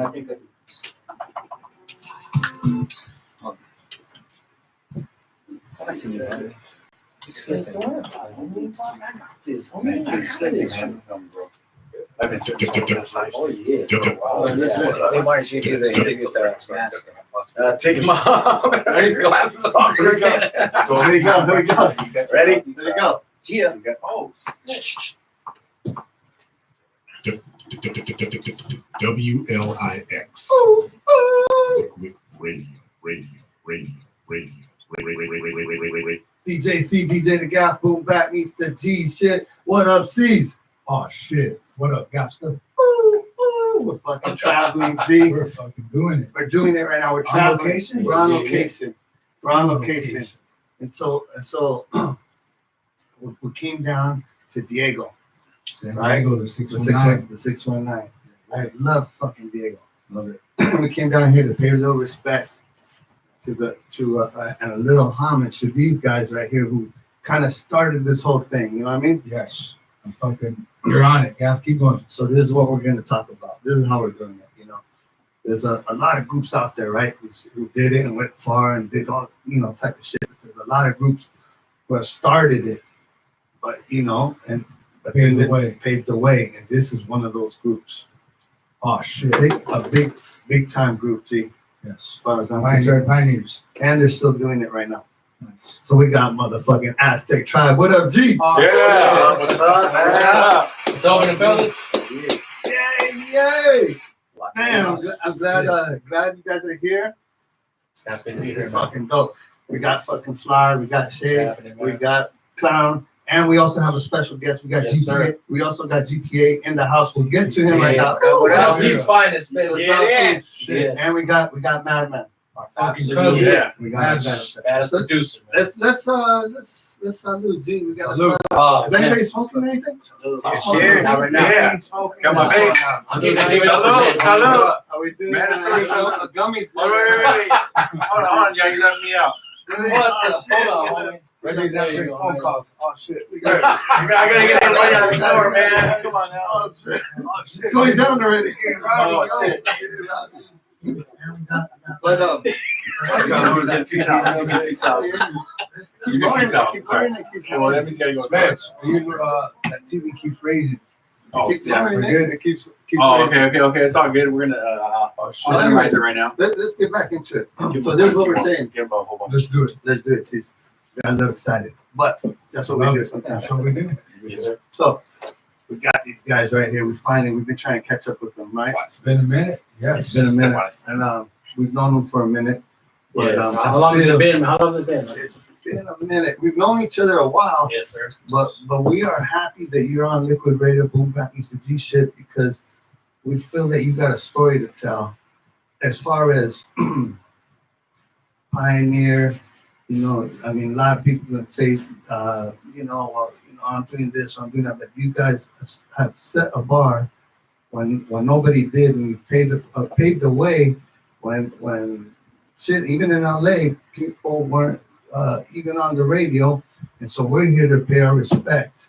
I think that. I've been searching for this life. Oh, yeah. Hey, why don't you do the mask? Take him off. His glasses off. Here we go. So here we go. Here we go. Ready? There we go. Gia. Oh. WLIX. Liquid radio. DJ C, DJ the Gap, Boombap meets the Gshit. What up, C's? Oh shit! What up, Gapster? We're fucking traveling, G. We're fucking doing it. We're doing it right now. We're On traveling. location? We're on Yeah. location. We're on location. And so we came down to Diego, San Right. Diego, the the 619. 619. I love fucking Diego. Love it. We came down here to pay a little respect and a little homage to these guys right here who kind of started this whole thing. You know what I mean? Yes. I'm fucking. You're on it, Gap. Keep going. So this is what we're going to talk about. This is how we're doing it. You know, there's a lot of groups out there, right? Who did it and went far and did all type of shit. There's a lot of groups who have started it, but Paved the way. Paved the way, and this is one of those groups. Oh shit. A big time group, G. Yes. As far as I'm concerned, Pioneers. and they're still doing it right now. Nice. So we got motherfucking Aztec Tribe. What up, G? Oh, Yeah. What's up, man? What's up, fellas? Yay! Man, I'm glad you guys are here. That's been here, It's man. fucking dope. We got fucking Fly, we got Shade, happening, man? we got Clown, and we also have a special guest. We got Yes, GPA. sir. We also got GPA in the house. We'll get to him right now. What's What's up? up, He's G? finest, man. What's Yeah, up, yeah. Shit. And we got Madman. Our fucking Absolutely. cousin. Yeah. We got Madman. Madman. Baddest producer, man. Let's salute G. We got Salute. Oh, Is man. anybody smoking or anything? Cheers. Not right now. Yeah. Got my vape. I'm giving it up a bit. Are we doing Mandatory gummies? Wait. Hold on, yeah, you left me out. What the? Hold on, homie. Reggie's answering phone calls. Oh shit. We got I gotta get that light out the door, man. Come on now. Oh shit! It's going down already. Oh, shit. But Two towels. Give me a few towels. keep going. Well, that means you gotta go. Man, that TV keeps raising. Oh, Keep yeah. going, we're man. good. It keeps Oh, raising. okay. It's all good. We're gonna Oh shit. Well, minimize it right now. Let's get back into it. So this is what we're saying. Give him a whole bunch. Let's do it. Let's do it, Cece. I'm a little excited, but that's what we do sometimes. That's what we do. Yes, sir. So we got these guys right here. We've been trying to catch up with them, right? It's been a minute. Yes. It's been a minute, and we've known them for a minute. But Yeah. I How long has feel it been? How long has it been? It's been a minute. We've known each other a while, Yes, sir. but we are happy that you're on Liquid Radio, Boombap meets the Gshit, because we feel that you got a story to tell as far as pioneer. I mean, a lot of people would say, I'm doing this, I'm doing that, but you guys have set a bar when nobody did, and you've paved the way when shit, even in LA, people weren't even on the radio, and so we're here to pay our respect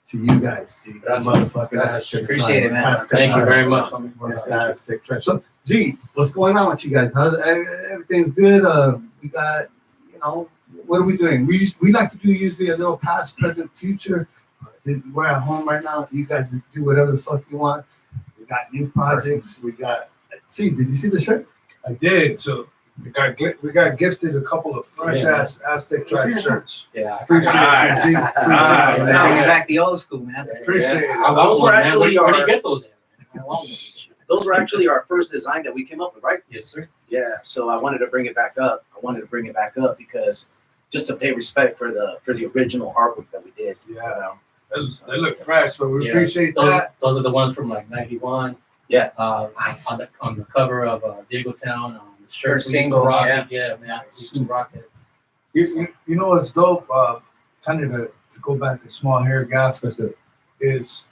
to you guys, G. Gracias. Motherfucking Gracias. Aztec Appreciate it, Tribe. man. Aztec Thank you Tribe. very much, homie. It's the Aztec Tribe. So, G, what's going on with you guys? How's everything's good? We got, what are we doing? We like to do usually a little past, present, future. We're at home right now. You guys do whatever the fuck you want. We got new projects. We got. Did you see the shirt? I did. So we got gifted a couple of fresh ass Aztec Tribe shirts. Yeah. Appreciate it. G. Ah, Appreciate it. Bringing back the old school, man. Appreciate it. I want Those were one, man. actually Where do you our- get those at? I want one. Those were actually our first design that we came up with, right? Yes, sir. Yeah. So I wanted to bring it back up. Because just to pay respect for the original artwork that we did. Yeah. They look fresh, so we Yeah. appreciate Those, that. those are the ones from like '91. Yeah. Nice. On the cover of Diego Town. The shirt First we used to single, rock yeah. it. Yeah, man. We used to rock it. You know what's dope? Kind of to go back to small hair gas is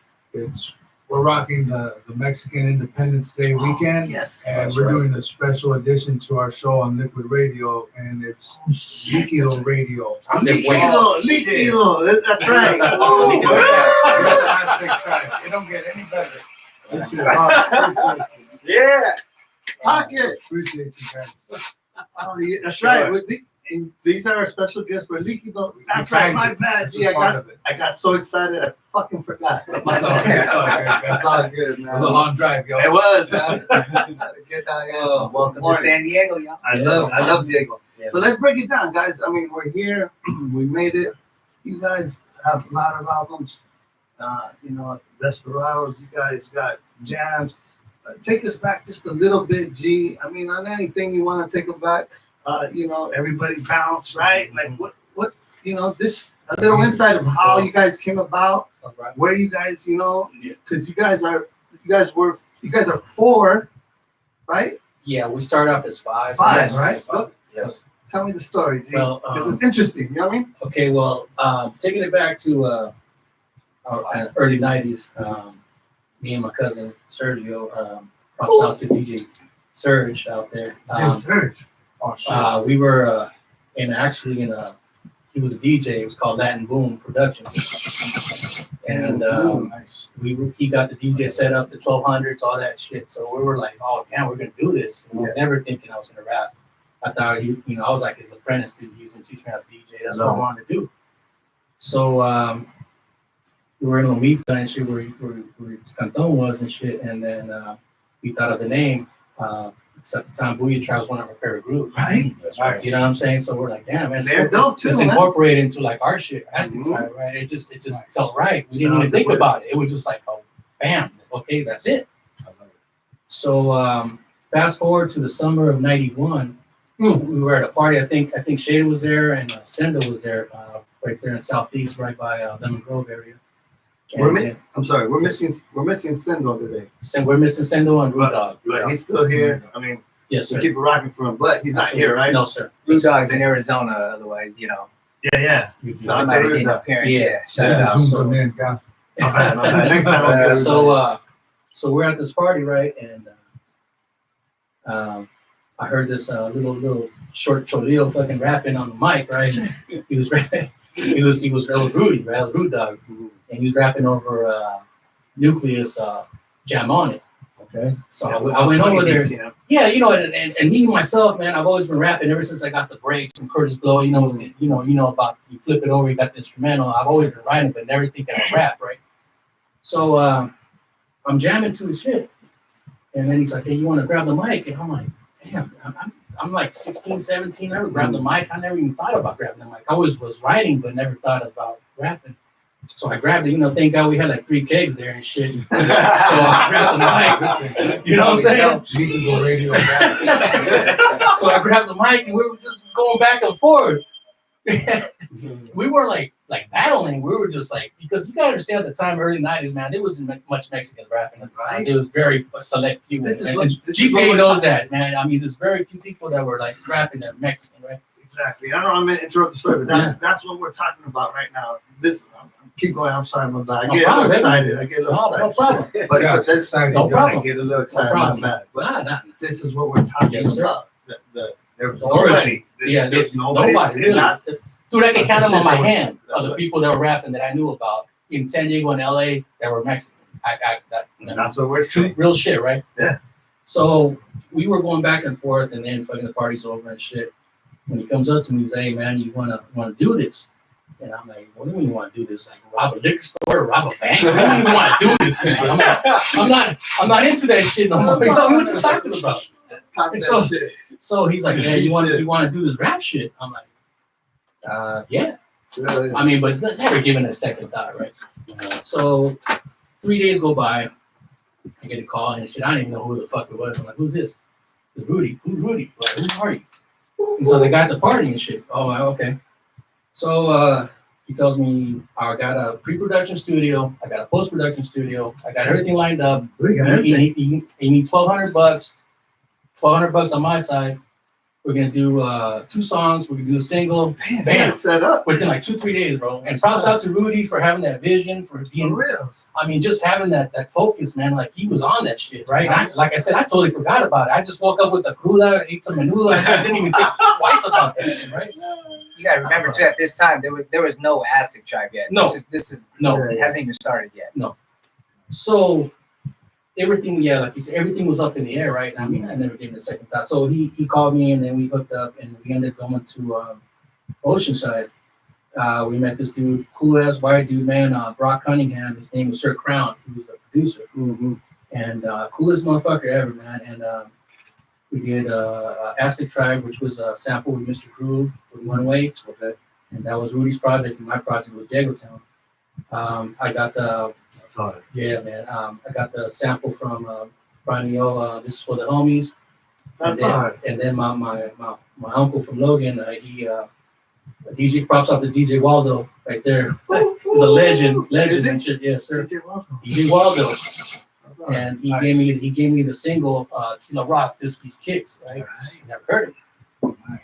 we're rocking the Mexican Independence Day weekend. Yes. And That's we're right. doing a special edition to our show on Liquid Radio, and it's Líquido Radio. Líquido. That's right. That's Aztec Tribe. It don't get any better. This is awesome. Yeah. Pocket. Appreciate you guys. Oh, yeah, that's right. And these are our special guests for Líquido. That's right. My bad. This Gee, is part of it. I got so excited. I fucking forgot. My It's all good. bad. It's all good. It's all good, It man. was a long drive, yo. It was, man. Get down here. Oh, welcome to San Diego, y'all. I love Diego. Yeah. So let's break it down, guys. I mean, we're here. We made it. You guys have a lot of albums. You know, Desperados. You guys got jams. Take us back just a little bit, G. I mean, on anything you want to take us back. You know, everybody bounce, right? Like what? You know, this a little insight of how you guys came about, where you guys, you know, because you guys are four, right? Yeah, we started off as five. Five, right? So, Yes. tell me the story, G. Well, Because it's interesting. You know what I mean? Okay, well, taking it back to our early 90s, me and my cousin Sergio, props out to DJ Surge out there. Just Surge. Oh, shit. We were he was a DJ. It was called Latin Boom Productions, and Nice. he got the DJ set up, the 1200s, all that shit. So we were like, oh damn, we're gonna do this. You know, Yeah. never thinking I was gonna rap. I thought I was like his apprentice dude. He was gonna teach me how to DJ. That's what I wanted to do. So we were in La Mita and shit where Canton was and shit, and then we thought of the name. Except the time Booyah Tribe was one of our favorite groups. Right? That's right. You know what I'm saying? So we're like, damn, man, They're dope too, let's man. incorporate into like our shit, Aztec Mhm. Tribe, right? It just Nice. felt right. We didn't Sounds even think good. about it. It was just like, oh, bam, okay, that's it. I love it. So fast forward to the summer of '91, we were at a party. I think Shada was there and Sendo was there, right there in Southeast, right by Lemon Grove area. And, I'm sorry. We're missing Sendo today, we're missing Sendo and Root Dog. but he's still here. I mean, Yes, we sir. keep it rocking for him, but he's not here, right? No, sir. Blue Dogs in Arizona, otherwise, you know, Yeah. So I I might have heard made an that. appearance. Yeah. Yeah, shout This out. is So- Zoom in, guy. My bad. Next time I'll get everybody. So we're at this party, right? And I heard this little short Cholillo fucking rapping on the mic, right? He was rapping. It was Rudy, right? It was Root Dog, and he was rapping over Nucleus Jam On It. Okay. So I went over there. BPM. Yeah, you know, and me myself, man, I've always been rapping ever since I got the breaks from Curtis Blow. You know about you flip it over, you got the instrumental. I've always been writing, but never thinking I'd rap, right? So I'm jamming to his shit, and then he's like, "Hey, you want to grab the mic?" And I'm like, "Damn, I'm like 16, 17. I never grabbed the mic. I never even thought about grabbing the mic. I always was writing, but never thought about rapping." So I grabbed it. You know, thank God we had like 3 kegs there and shit. So I grabbed the mic. You know what I'm saying? Musical radio. So I grabbed the mic and we were just going back and forth. We were like battling. We were just like, because you gotta understand at the time, early 90s, man, there wasn't much Mexican rapping at the time. Right. There was very select few. This is And what- this is GPA what we're knows talking- that, man. I mean, there's very few people that were like rapping that Mexican, right? Exactly. I know I'm gonna interrupt the story, but that's what we're talking about right now. This keep going. I'm sorry, my bad. I No get a problem, little baby. excited. I get a little No excited. problem. But, Yeah, but that's excited. No yeah. problem. I get a little excited. No My problem. bad. But Nah. this is what we're talking Yes, sir. about. There was The origin. nobody. Yeah, There's nobody did really. not- Dude, I can That's count the them on shit my that was- hand that's of the what- people that were rapping that I knew about in San Diego and LA that were Mexican. That's what we're True, saying. real shit, right? Yeah. So we were going back and forth, and then fucking the party's over and shit. When he comes up to me, he's like, "Hey man, you wanna do this?" And I'm like, "What do you mean you want to do this? Like rob a liquor store, rob a bank? What do you mean you want to do this?" I'm like, I'm not into that shit no more. You know what you talking about? Talk that So- shit. So he's like, "Yeah, you want Shit. to do this rap shit?" I'm like, "Yeah." Really. I mean, but never given a second thought, right? So 3 days go by. I get a call and shit. I didn't even know who the fuck it was. I'm like, "Who's this?" It's Rudy. Who's Rudy? Like, who are you? And so they got the party and shit. Oh, like, okay. So he tells me I got a pre-production studio. I got a post-production studio. I got everything lined up. We got You everything. need $1,200. $1,200 on my side. We're gonna do 2 songs. We're gonna do a single. Damn, Bam. it's set up. Within like 2-3 days, bro. And props out to Rudy for having that vision, for For being, real. I mean, just having that focus, man. Like he was on that shit, right? And like I said, I totally forgot about it. I just woke up with the cruda, ate some menudo, and I didn't even think twice about that shit, right? You gotta remember too, at this time there was no Aztec Tribe yet. No. This is No. it hasn't even started yet. So everything, yeah, like you said, everything was up in the air, right? I mean, I never gave it a second thought. So he called me, and then we hooked up, and we ended up going to Oceanside. We met this dude, cool ass white dude, man, Brock Cunningham. His name was Sir Crown. He was a producer, and coolest motherfucker ever, man. And we did Aztec Tribe, which was a sample with Mr. Groove with One Way. Okay. And that was Rudy's project, and my project was Jagotown. I got the yeah, man. I got the sample from Brian O. This is for the homies. And then my uncle from Logan, he DJ, props out to DJ Waldo right there. He's a legend and shit. Yes, sir. DJ Waldo. And he gave me the single Tila Rock, these kicks, right? Never heard it.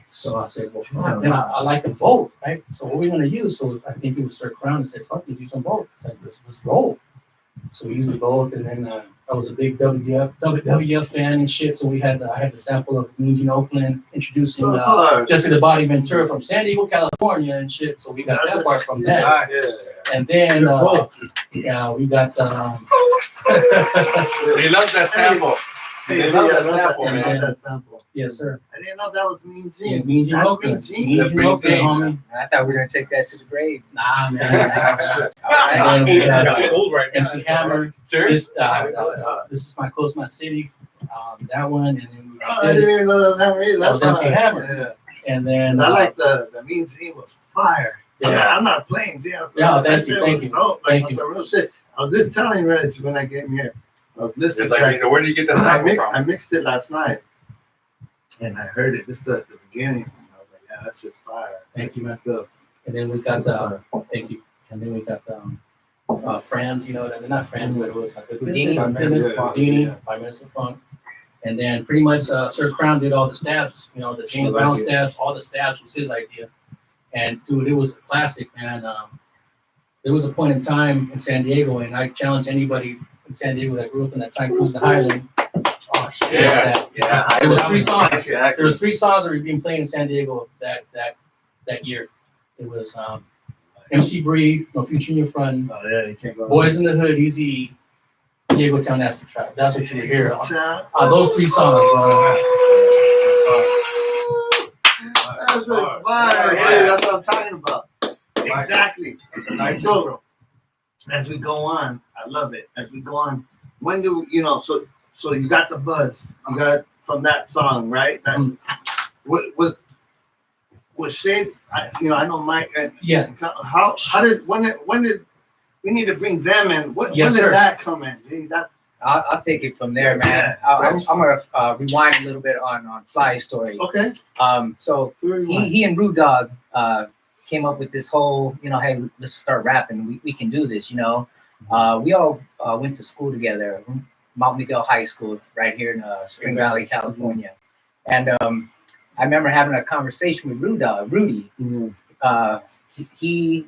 So I said, well, then I like them both, right? So what are we gonna use? So I think it was Sir Crown and said, fuck, let's use them both. It's like, let's roll. So we used the both, and then I was a big WWF fan and shit. So I had the sample of Mean Gene Oakland introducing Jesse the Body Ventura from San Diego, California and shit. So we got that part from that. And then yeah, we got He loves that sample. He loves that sample. Yes, sir. I didn't know that was Mean Gene. Yeah, Mean Gene That's Oakland. Mean Gene. Mean Gene Oakland, homie. I thought we were gonna take that to the grave. Nah, man. And then we had schooled right now. MC Hammer. Serious? This is my Close My City. That one, and then we I didn't even know that was Hammer either. That was MC Hammer. Yeah. And then I like the Mean Gene was fire. Yeah. I'm not playing Gene. Yeah, thank you. Like, some real shit. I was just telling Reg when I came here. I was listening. It's like, where did you get that sample from? I mixed it last night, and I heard it. This is the beginning. And I was like, yeah, that's just fire. Thank you, man. Stuff. And then we got thank you. And then we got Friends, you know, they're not Friends, but it was like the Houdini, 5 Minutes of Fun. And then pretty much Sir Crown did all the stabs, you know, the James Brown stabs, all the stabs was his idea. And dude, it was a classic, man. There was a point in time in San Diego, and I challenge anybody in San Diego that grew up in that time, cruise the Highland. Oh shit! Yeah. There was 3 songs. Exactly. There was 3 songs that were being played in San Diego that year. It was MC Breed, No Future in Your Front, Oh yeah, you can't go. Boys in the Hood, Easy, Diego Town Aztec Tribe. That's what you hear. Those 3 songs, bro. That's what's fire, dude. That's what I'm talking about. Exactly. That's a nice So, intro. as we go on, I love it. As we go on, when do you know? So you got the buzz. You got from that song, right? That, was Shade? I know Mike. Yeah. How did when did we need to bring them in? When did that come in? Gee, that. I'll take it from there, man. I'm gonna rewind a little bit on Fly's story. Okay. So he and Rude Dog came up with this whole, you know, hey, let's start rapping. We can do this, you know. We all went to school together, Mount Miguel High School, right here in Spring Valley, California. And I remember having a conversation with Rudy. Mm-hmm. He,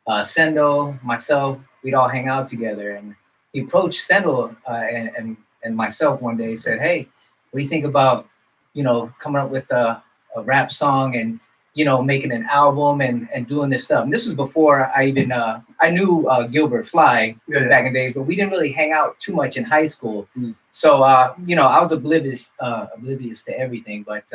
Sendo, myself, we'd all hang out together, and he approached Sendo and myself one day. Said, "Hey, what do you think about, you know, coming up with a rap song and, you know, making an album and doing this stuff?" And this was before I even I knew Gilbert Fly back in the days, but we didn't really hang out too much in high school. So you know, I was oblivious to everything. But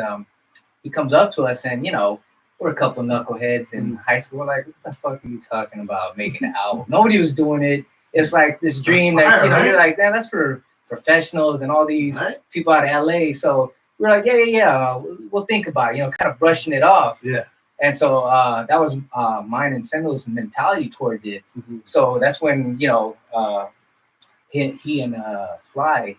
he comes up to us, and you know, we're a couple knuckleheads in high school. We're like, what the fuck are you talking about making an album? Nobody was doing it. It's like this dream that, you know, you're like, man, that's for professionals and all these people out of LA. So we're like, yeah, we'll think about it, you know, kind of brushing it off. Yeah. And so that was mine and Sendo's mentality towards it. So that's when, you know, he and Fly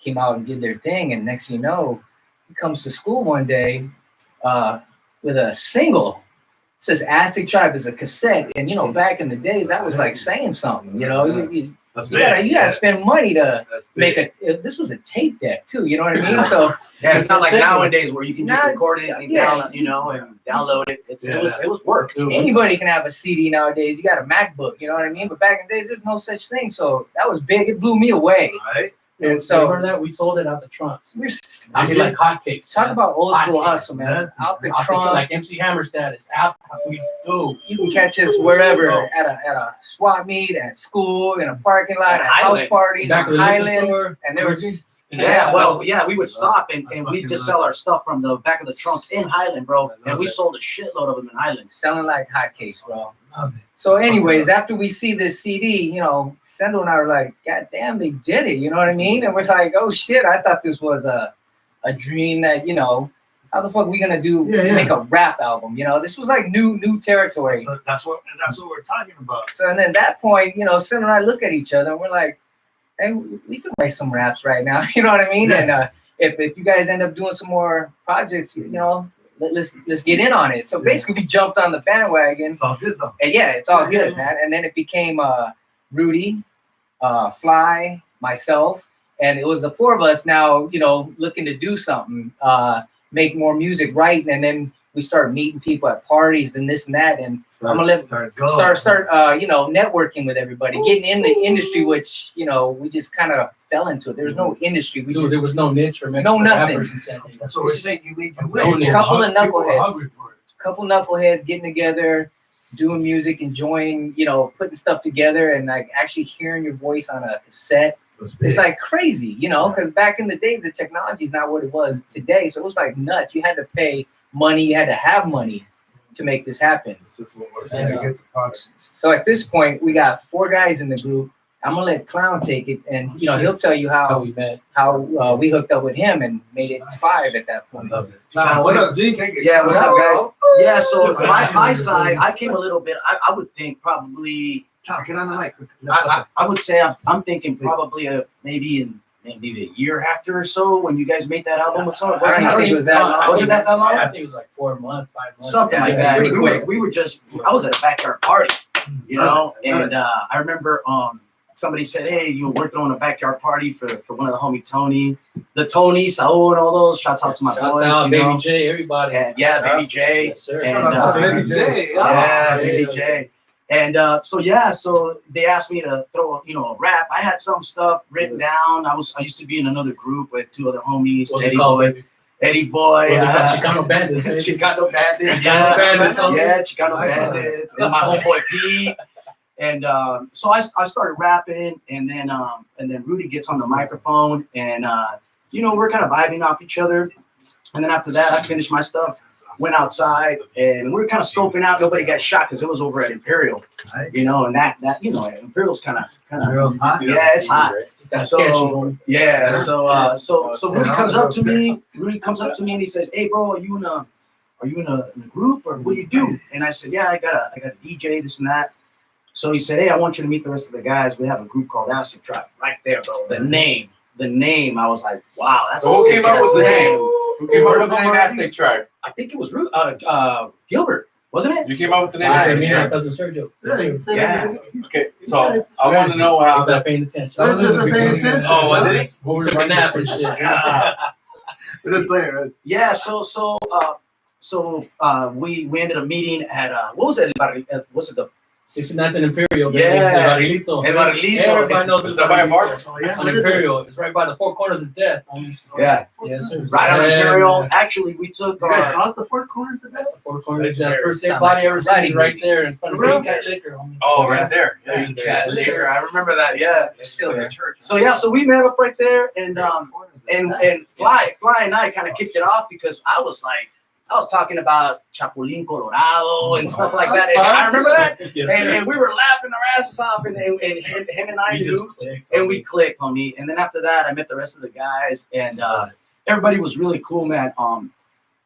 came out and did their thing. And next thing you know, he comes to school one day with a single. It says Aztec Tribe is a cassette. And, you know, back in the days, that was like saying something, you know. You gotta spend money to make this was a tape deck too, you know what I mean? So yeah, it's not like nowadays where you can just record it and download, you know, and download it. It was work. Anybody can have a CD nowadays. You got a MacBook, you know what I mean? But back in the days, there's no such thing. So that was big. It blew me away. And so remember that we sold it out the trunks. we're I mean, like hotcakes. talk man. about old school Hotcakes, hustle, man. man. Out the Out the trunk. trunk, like MC Hammer status. Out, we do. You can catch us wherever at a swap meet, at school, in a parking lot, at house Highland. parties, Back on to the liquor Highland, store. and there was Yeah, well, yeah, we would stop and I we'd fucking just love sell our stuff from the back of the trunk in Highland, bro. I love And we it. sold a shitload of them in Highland. selling like hotcakes, bro. Love it. So, anyways, after we see this CD, you know, Sendo and I were like, God damn, they did it. You know what I mean? And we're like, oh shit, I thought this was a dream that, you know, how the fuck we gonna do Yeah, yeah. make a rap album? You know, this was like new territory. So that's what we're talking about. So and then at that point, you know, Sendo and I look at each other and we're like, hey, we can write some raps right now. You know what I mean? Yeah. And if you guys end up doing some more projects, you know, let's get in on it. So Yeah. basically, we jumped on the bandwagon. It's all good though. And yeah, it's all good, Yeah. man. And then it became Rudy, Fly, myself, and it was the four of us now, you know, looking to do something, make more music, right? And then we start meeting people at parties and this and that. And I'm gonna let start you know, networking with everybody, getting in the industry, which, you know, we just kind of fell into it. There was no industry. We Dude, just there was no niche for Mexican nothing. rappers in San Diego. That's what we're saying. You made your No way. need. couple of People were knuckleheads. hungry for it. couple knuckleheads getting together, doing music, enjoying, you know, putting stuff together, and like actually hearing your voice on a cassette. It's like crazy, you know, because back in the days, the technology is not what it was today. So it was like nuts. You had to pay money. You had to have money to make this happen. This is what we're Trying saying. to get the products. So at this point, we got 4 guys in the group. I'm gonna let Clown take it, and you know he'll tell you How how we met. we hooked up with him and made it 5 at that I point. love it. Nah, What up, G? Take it. Yeah, what's up, guys? Yeah, so Yeah. my side, I came a little bit, I would think probably, Tom, get on the mic. I would say I'm thinking probably maybe a year after or so when you guys made that album. What's up? I don't think it was that long. Was it that long? I think it was like 4 months, 5 months. Something like Yeah, that. pretty quick. We were just, I was at a backyard party, you know, and I remember somebody said, hey, you were throwing a backyard party for one of the homie Tony, Saul and all those. Shouts out to my Shouts boys, out, you Baby know. J, everybody. And yeah, Baby J. Yes, sir. And, Shout out to Baby J. Yeah, Oh, Baby yeah. J. And so they asked me to throw, you know, a rap. I had some stuff written down. I used to be in another group with 2 other homies, What's it called, baby? Eddie Boy, What's it called? Chicano Bandits, baby. Chicano Bandits, Chicano Bandits, homie. yeah, Chicano Bandits, and my homeboy Pete. And so I started rapping, and then Rudy gets on the microphone, and you know, we're kind of vibing off each other. And then after that, I finished my stuff, went outside, and we were kind of scoping out. Nobody got shot because it was over at Imperial, you know, and that you know, Imperial's kind of Imperial's hot? yeah, it's hot. That's So, sketchy, homie. Yeah, so Rudy comes up to me. Rudy comes up to me and he says, "Hey, bro, are you in a group or what do you do?" And I said, "Yeah, I got a DJ, this and that." So he said, "Hey, I want you to meet the rest of the guys. We have a group called Aztec right there, bro." The name, I was like, "Wow, that's So who a came up sick-ass with the name." name? Who came up with the name Aztec Tribe? I think it was Gilbert, wasn't it? You came up with the name Right, Aztec me and my Tribe. cousin Sergio. Yeah. Okay, so I want to know I how was that. not paying attention. I was just paying attention. Oh, what did he? We took a nap and shit. We're just saying, right? Yeah. So we ended up meeting at what was it? Was it the 69th and Imperial. baby. Yeah. El Barrilito. El Barrilito. Everybody knows Is that by a mark? Oh, yeah. On What is it? Imperial. It's right by the 4 corners of death. homie. Yeah. Yes, sir. Right on Yeah, Imperial. man. Actually, we took You guys our caught the 4 corners of that? That's the 4 corners of death. First Sound dead body like ever karate seen right movie. there in front of Really? Green Cat Liquor. homie. Oh, right there. Yeah. Green cat Cat liquor. I remember that. Yeah. It's still there. So yeah, so we met up right there, and Fly and I kind of kicked it off because I was talking about Chapulín Colorado and stuff like that. And I remember that, Yes, and, sir. and we were laughing our asses off, and him and I We knew. just clicked. And we clicked, homie. And then after that, I met the rest of the guys, and everybody was really cool, man.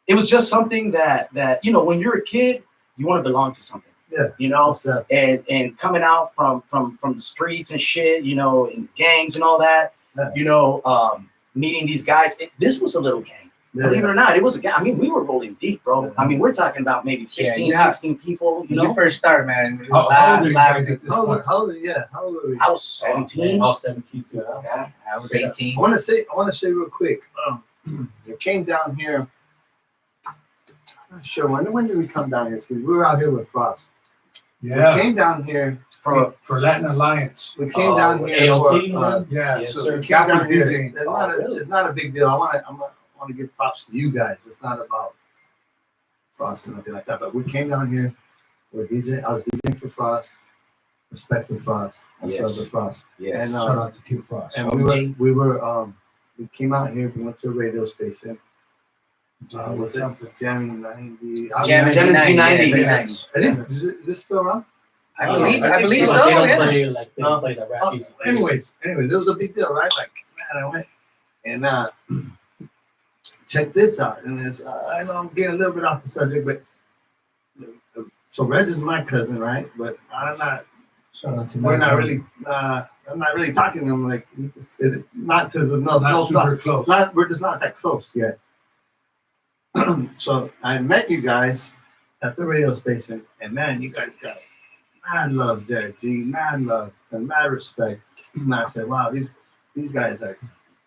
It was just something that you know, when you're a kid, you want to belong to something. Yeah. You know, What's that? and coming out from the streets and shit, you know, and gangs and all that, Yeah. you know, meeting these guys. This was a little gang. Believe it or not, it was a gang. I mean, we were rolling deep, bro. Yeah. I mean, we're talking about maybe 15, Yeah, 16 people, you When you know. first started, man, How old are you live- guys at this How point? old are we? I was 17. I was 17 too. Yeah. I was 18. I want to say real quick. They came down here. I'm not sure when did we come down here? See, we were out here with Frost. Yeah. We came down here for Latin Alliance. We came down here ALT, for, Yeah, Yes, so sir. we came Gaff was down here. DJing. It's not a big deal. I want to give props to you guys. It's not about Frost or nothing like that. But we came down here. We're DJ. I was DJing for Frost. Respect for Frost. I Yes. serve the Frost. Yes. And, Shout out to Kid Frost. And we came out here. We went to a radio station. Was it Jamming 90? Jamming Genesee 90. Z90. Is this still around? I believe But so. They don't Yeah. play like they No. don't play the rap Oh, music. anyways, it was a big deal, right? Like, man, I went and check this out. And it's, I know I'm getting a little bit off the subject, but so Reg is my cousin, right? But I'm not. Shout out to We're not Mike. really. I'm not really talking to him like not because of no Not super close. we're just not that close yet. So I met you guys at the radio station, and man, you guys got mad love there, G, mad love and mad respect. And I said, wow, these guys are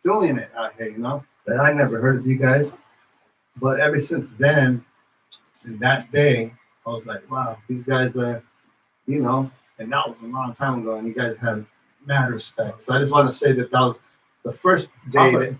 doing it out here, you know. That I never heard of you guys, but ever since then, and that day, I was like, wow, these guys are, you know, and that was a long time ago, and you guys had mad respect. So I just want to say that was the first day that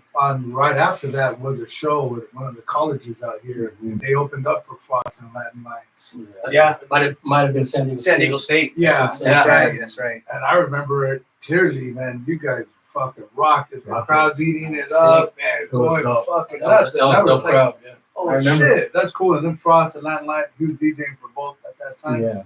Right after that was a show with one of the colleges out here. Mhm. They opened up for Frost and Latin Lions. Yeah. Might have been San Diego. San Diego State. Yeah, That's Yeah. right. That's right. and I remember it clearly, man. You guys fucking rocked it. The Rocked it. crowd's eating it up, man. It was Going dope. fucking That was, nuts. that And I was was dope like, crowd. Yeah. oh I remember. shit, that's cool. And then Frost and Latin Lions, he was DJing for both at that time. yeah,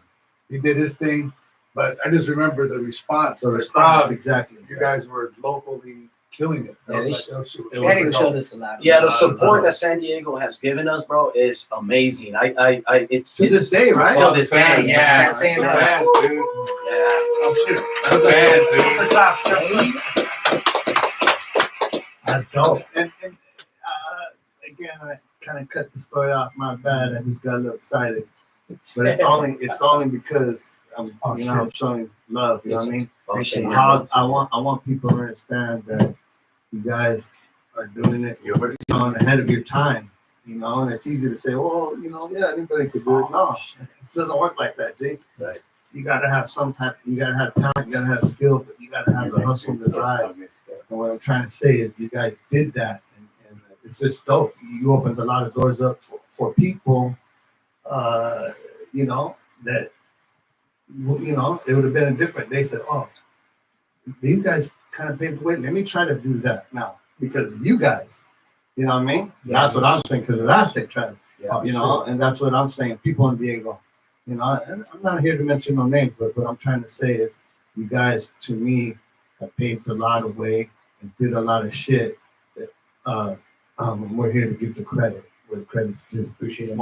He did his thing, but I just remember the response. so the response crowd. exactly. You guys were locally killing it. Yeah, they That shit was San Diego dope. showed us a lot. Yeah, the support that San Diego has given us, bro, is amazing. It's To this day, right? Till this day, Fan, yeah. can't say The enough. fans, dude. Yeah. Oh shit. The fans, dude. The top, That's dope. And again, I kind of cut the story off. My bad. I just got a little excited, but it's only because I'm showing love. You know what I mean? Oh, shit. I want people to understand that you guys are doing it. You're ahead of your time. You know, and it's easy to say, well, you know, yeah, anybody could do it. No, it doesn't work like that, Jake. Right. You gotta have you gotta have talent, you gotta have skill, but you gotta have the hustle, the drive. And what I'm trying to say is you guys did that, and it's just dope. You opened a lot of doors up for people, you know, that, you know, it would have been different. They said, oh, these guys kind of paved the way. Let me try to do that now because of you guys. You know what I mean? Yeah. That's what I'm saying because of Aztec tribe. Yeah, You know, and that's what I'm saying. People in Diego, you know, and I'm not here to mention no names, but what I'm trying to say is you guys, to me, have paved a lot of way and did a lot of shit that we're here to give the credit where the credit's due. Appreciate it.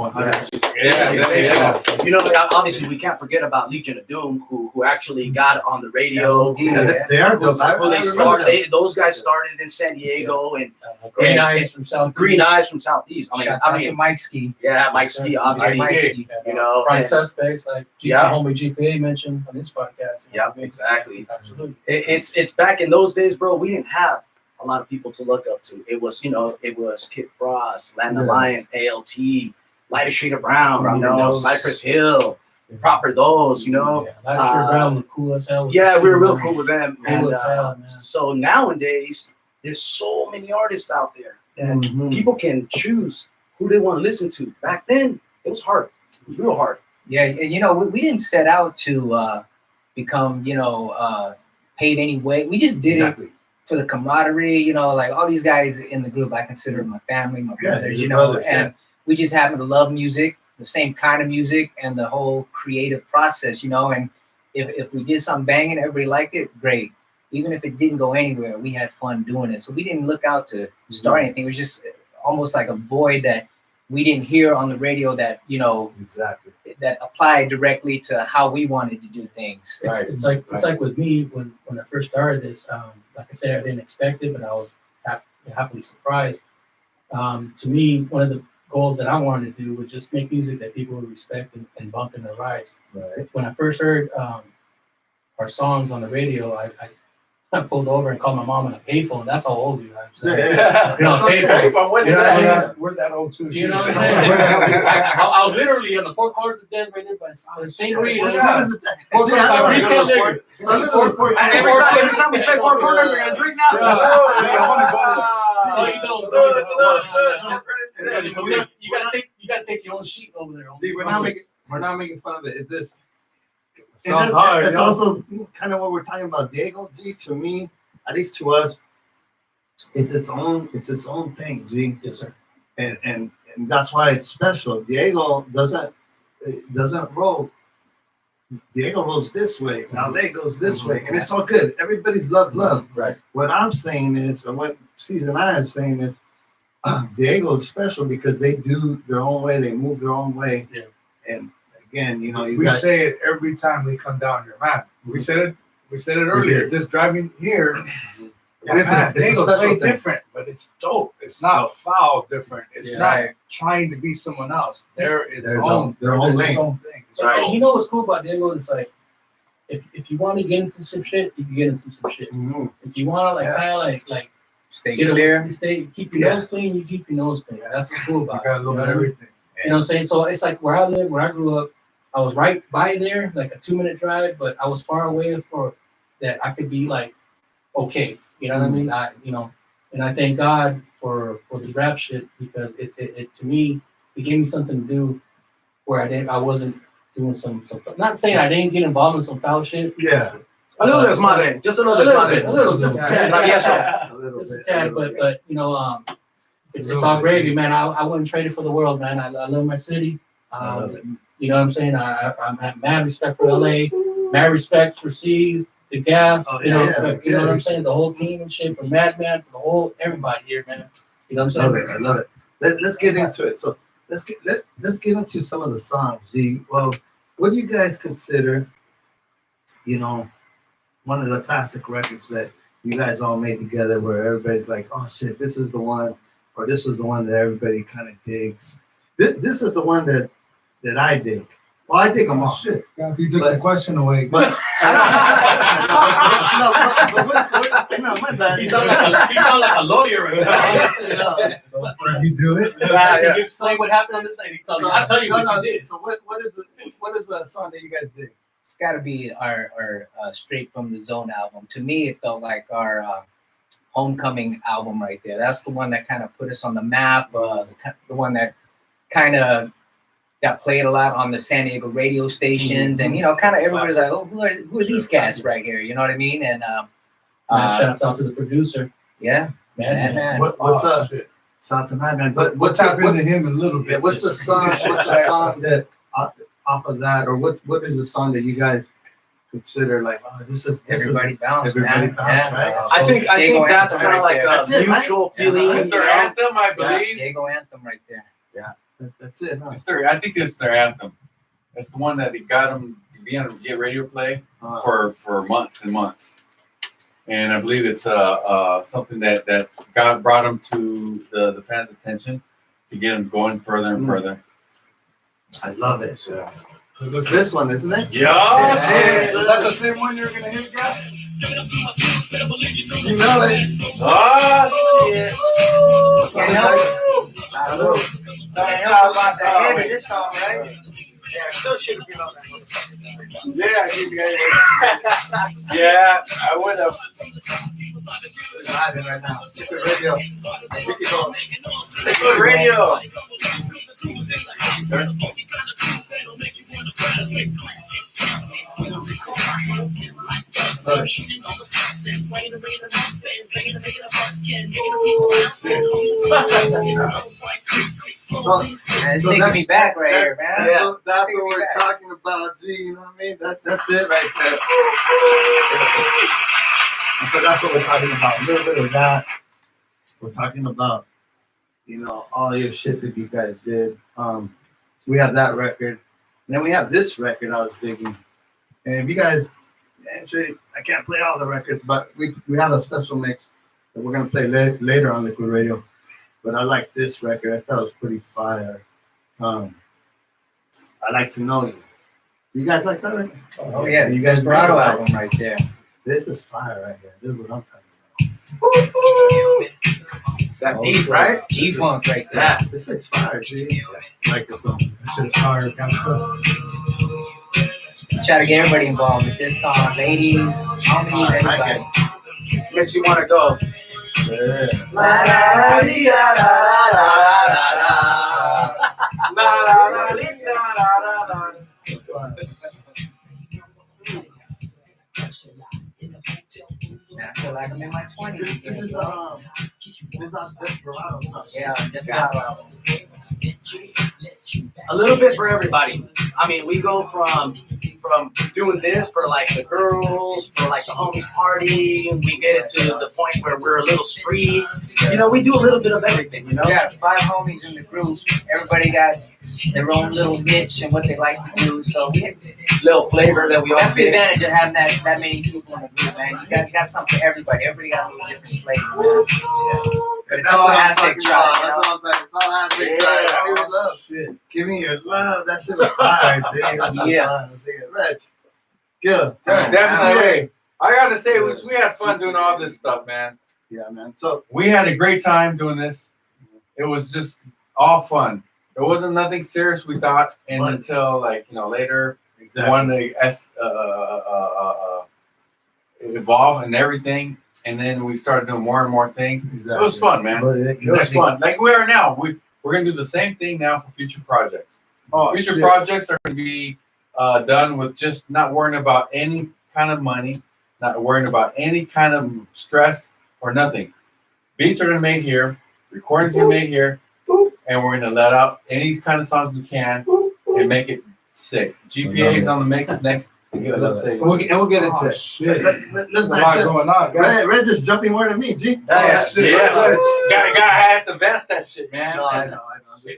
Yeah. You know, obviously we can't forget about Legion of Doom, who actually got on the radio. Yeah, they are dope. I Who they remember started? that. Those guys started in San Diego and Green and- Eyes from South. Green Eyes from Southeast. Shout out to Mike Ski. Yeah, Mike Ski, obviously. Mike Ski. You know, Prime and- Suspects like Yeah. homie GPA mentioned on this podcast. Yeah, exactly. Absolutely. It's back in those days, bro. We didn't have a lot of people to look up to. It was Kid Frost, Latin Yeah. Alliance, ALT, Lighter Shade of Brown, Proper you know, Those. Cypress Hill, Proper Those, you know. Yeah, Light Shirt Brown was cool as hell. Yeah, we were real cool with them. Cool And as hell, man. so nowadays, there's so many artists out there that Mhm. people can choose who they want to listen to. Back then, it was hard. It was real hard. Yeah, and you know, we didn't set out to become, you know, paid any way. We just did it for the camaraderie, you know, like all these guys in the group, I consider my family, my Yeah, brothers, your you know, brothers, and we just happen to love music, the same kind of music, and the whole creative process, you know. And if we did something banging, everybody liked it, great. Even if it didn't go anywhere, we had fun doing it. So we didn't look out to start anything. It was just almost like a void that we didn't hear on the radio that, you know, Exactly. that applied directly to how we wanted to do things. It's like with me when I first started this. Like I said, I didn't expect it, but I was happily surprised. To me, one of the goals that I wanted to do was just make music that people would respect and bump in their rides. Right. When I first heard our songs on the radio, I I pulled over and called my mom on a payphone. That's how old you are. So, Yeah. You know, payphone. What is Yeah, that? we're that old too. You know what I'm saying? I was literally on the four corners of death right there by St. Rita's. Four corners by retail liquor. Every time we say four corners, we're gonna drink now. No, you don't. You gotta take your own sheet over there. See, we're not making fun of it. It's this. Sounds hard. It's yo. also kind of what we're talking about. Diego, G, to me, at least to us, it's its own thing, G. Yes, sir. And that's why it's special. Diego doesn't roll. Diego rolls this way. LA goes this way, and it's all good. Everybody's love. Right. What I'm saying is, or what Season I am saying is, Diego's special because they do their own way. They move their own way. Yeah. And again, you know, We say it every time they come down here, man. We said it earlier. Just driving here, And it's a Diego's special way thing. different, but it's dope. It's not foul different. It's Yeah. not trying to be someone else. They're its Their own lane. own thing. It's Right. dope. And you know what's cool about Diego? It's like, if you want to get into some shit, you can get into some shit. Mhm. If you want to Yes. kind of like Stay get clear. keep your Yeah. nose clean, you keep your nose clean. That's what's cool You about it. got a You little know bit what I of mean? everything. You know what I'm saying? So it's like where I live, where I grew up, I was right by there, like a 2-minute drive, but I was far away for that I could be like, okay, you know what I mean? And I thank God for the rap shit because it to me, it gave me something to do where I wasn't doing some not saying I didn't get involved in some foul shit. Yeah. A little desmadre, just a little desmadre. A little, just a tad. Travieso. A little Just a bit, tad, but you know, it's all gravy, man. I wouldn't trade it for the world, man. I love my city. I love it. You know what I'm saying? I have mad respect for LA, mad respect for C's, the Gas. Oh, you know, yeah, respect, you know what I'm saying? The whole team and shit, from Madman, for the whole everybody here, man. You know what I'm saying? I love it. Let's get into it. So let's get into some of the songs. G. Well, what do you guys consider, you know, one of the classic records that you guys all made together where everybody's like, oh shit, this is the one, or this is the one that everybody kind of digs. This is the one that I dig. Well, I dig them all. Shit. Yeah, if you took But- the question away. But my bad. He sound like a lawyer right now. Did you do it? Can you explain what happened on this night? I'll tell you what you did. So what is the song that you guys dig? It's got to be our Straight from the Zone album. To me, it felt like our homecoming album right there. That's the one that kind of put us on the map. The one that kind of got played a lot on the San Diego radio stations, and you know, kind of everybody's like, "Oh, who are these cats right here?" You know what I mean? And Shouts out to the producer, yeah, man. What's Oh, up? shit. Shout to Madman. But We'll what's tap what, into him a little yeah, bit. what's the song? What's the song that off of that, or what is the song that you guys consider like? Oh, this is everybody bounce, everybody man. bounce, Yeah. right? I think Diego that's Anthem kind of right like there. a That's it, right? mutual Yeah. feeling. It's their anthem, I believe. Diego Anthem right there. That's it. Huh? I think it's their anthem. It's the one that they got them to be on Get Radio Play for months and months. And I believe it's something that God brought them to the fans' attention to get them going further and further. I love it. Yeah. It's this one, isn't it? Yeah. Is that the same one you're gonna hit, guys? You know it. Oh, shit. Can't help it. I know. Can't help about the head of this song, right? Yeah, I would have. Driving right now. Get the radio. We can go. Good radio. It's taking me back right here, man. That's what we're talking about, G. You know what I mean? That's it right there. So that's what we're talking about. A little bit of that. We're talking about, you know, all your shit that you guys did. We have that record. And then we have this record I was digging. And if you guys, actually, I can't play all the records, but we have a special mix that we're going to play later on Liquid Radio. But I like this record. I thought it was pretty fire. I Like to Know You. You guys like that record? Oh yeah, You guys Desperado know, right? album right there. This is fire right here. This is what I'm talking That beat, right? G-Funk right there. Yeah. about. This is fire, dude. Like this song. That shit's fire, kind of stuff. Try to get everybody involved with this song. Ladies, homies, everybody. Makes you want to go. Man, I feel like I'm in my 20s. This is our Desperado song. Yeah, Desperado. A little bit for everybody. I mean, we go from doing this for like the girls, for like the homies party. We get it to the point where we're a little street. You know, we do a little bit of everything. You know. Yeah, 5 homies in the group. Everybody got their own little niche and what they like to do. So Little flavor that we all that's the get. advantage of having that many people in the group, man. You got something for everybody. Everybody got a little different flavor, man. But it's all Aztec tribe. That's all I'm talking about. It's all Aztec tribe. Give me love. Shit. Give me your love. That shit was fire, dude. That's Yeah. Rich. Good. Yeah, definitely. I gotta say, we had fun doing all this stuff, man. Yeah, man. So We had a great time doing this. It was just all fun. There wasn't nothing serious, we thought, and But- until like later, exactly. one to evolve and everything, and then we started doing more and more things. Exactly. It was fun, man. But It was fun. Like we are now. We're gonna do the same thing now for future projects. Oh, Future shit. projects are gonna be done with just not worrying about any kind of money, not worrying about any kind of stress or nothing. Beats are gonna be made here, recordings are made here, and we're gonna let out any kind of songs we can and make it sick. GPA's on the mix next. Let's say. We'll get into Oh, it. shit. Let's There's a not lot just, going on, guys. Red just jumping more than me, G. Yeah, shit. Yeah, gotta have to vest that shit, man. No, I know.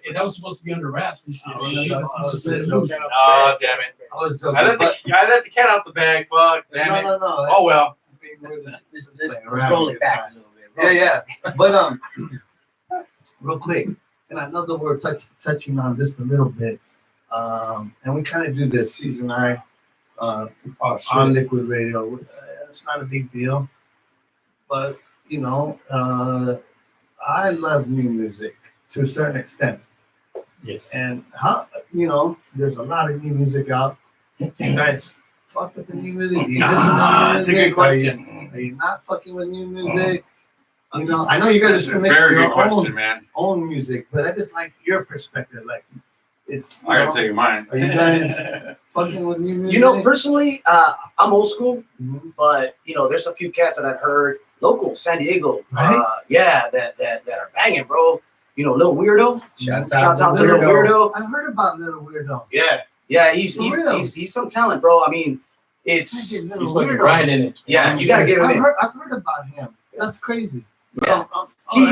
And that was supposed to be under wraps and shit. Oh, You know, shit. you I just was let it joking. loose. Oh damn it! I was joking. I let the cat out the bag. Fuck, damn it. No. Oh well. Let's roll it back a little bit. Yeah. But real quick, and I know that we're touching on this a little bit, and we kind of do this season Oh, on shit. Liquid Radio. It's not a big deal, but I love new music to a certain extent. Yes. And there's a lot of new music out. You guys fuck with the new music? Do you listen to new That's a music? good question. Are you not fucking with new music? I know you guys That's are a making very good your question, man. own music, but I just like your perspective. Like, it's I gotta tell you mine. Are you guys fucking with new music? You know, personally, I'm old school, Mhm. but there's a few cats that I've heard local, San Diego, Right? that are banging, bro. Little Weirdo. Shouts Shouts out to Little Little Weirdo. I've heard about Little Weirdo. Yeah, he's For real? he's some talent, bro. I mean, it's Little He's fucking Weirdo. riding it. yeah, you gotta get him in. I've heard about him. That's crazy. Yeah. He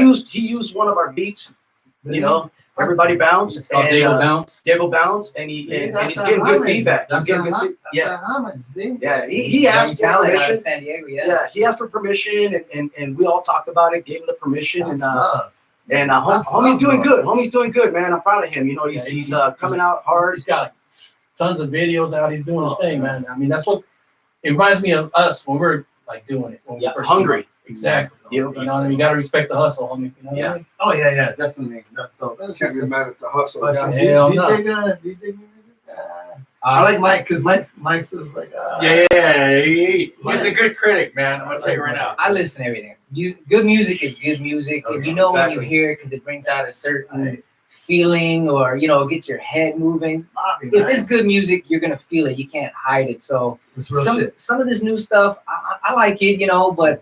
used one of our beats. Everybody bounce It's called and Dago Bounce. Diego bounce, and he's getting good feedback. He's getting good feedback. Yeah, he asked for talent out of permission. San Diego, Yeah, he asked for permission, and we all talked about it, gave him the permission, That's and love. homie's love, doing bro. good. Homie's doing good, man. I'm proud of him. He's coming out hard. He's got like tons of videos out. He's doing his thing, man. I mean, that's what it reminds me of us when we're like doing it. When we Yeah, first hungry. came out. Exactly. Yeah. You know what I mean? You gotta respect the hustle, homie. You know what I mean? Oh yeah, definitely. That's dope. Can't be mad at the hustle. Question. guys. Hell Do you no. dig new music? I like Mike because Mike says like, Yeah, he's a good critic, man. I'm gonna tell you right now. I listen to everything. Good music is good music. If you know when you Exactly. hear it because it brings out a certain feeling or it gets your head moving. If it's good music, you're gonna feel it. You can't hide it. So It's real shit. some of this new stuff, I like it, but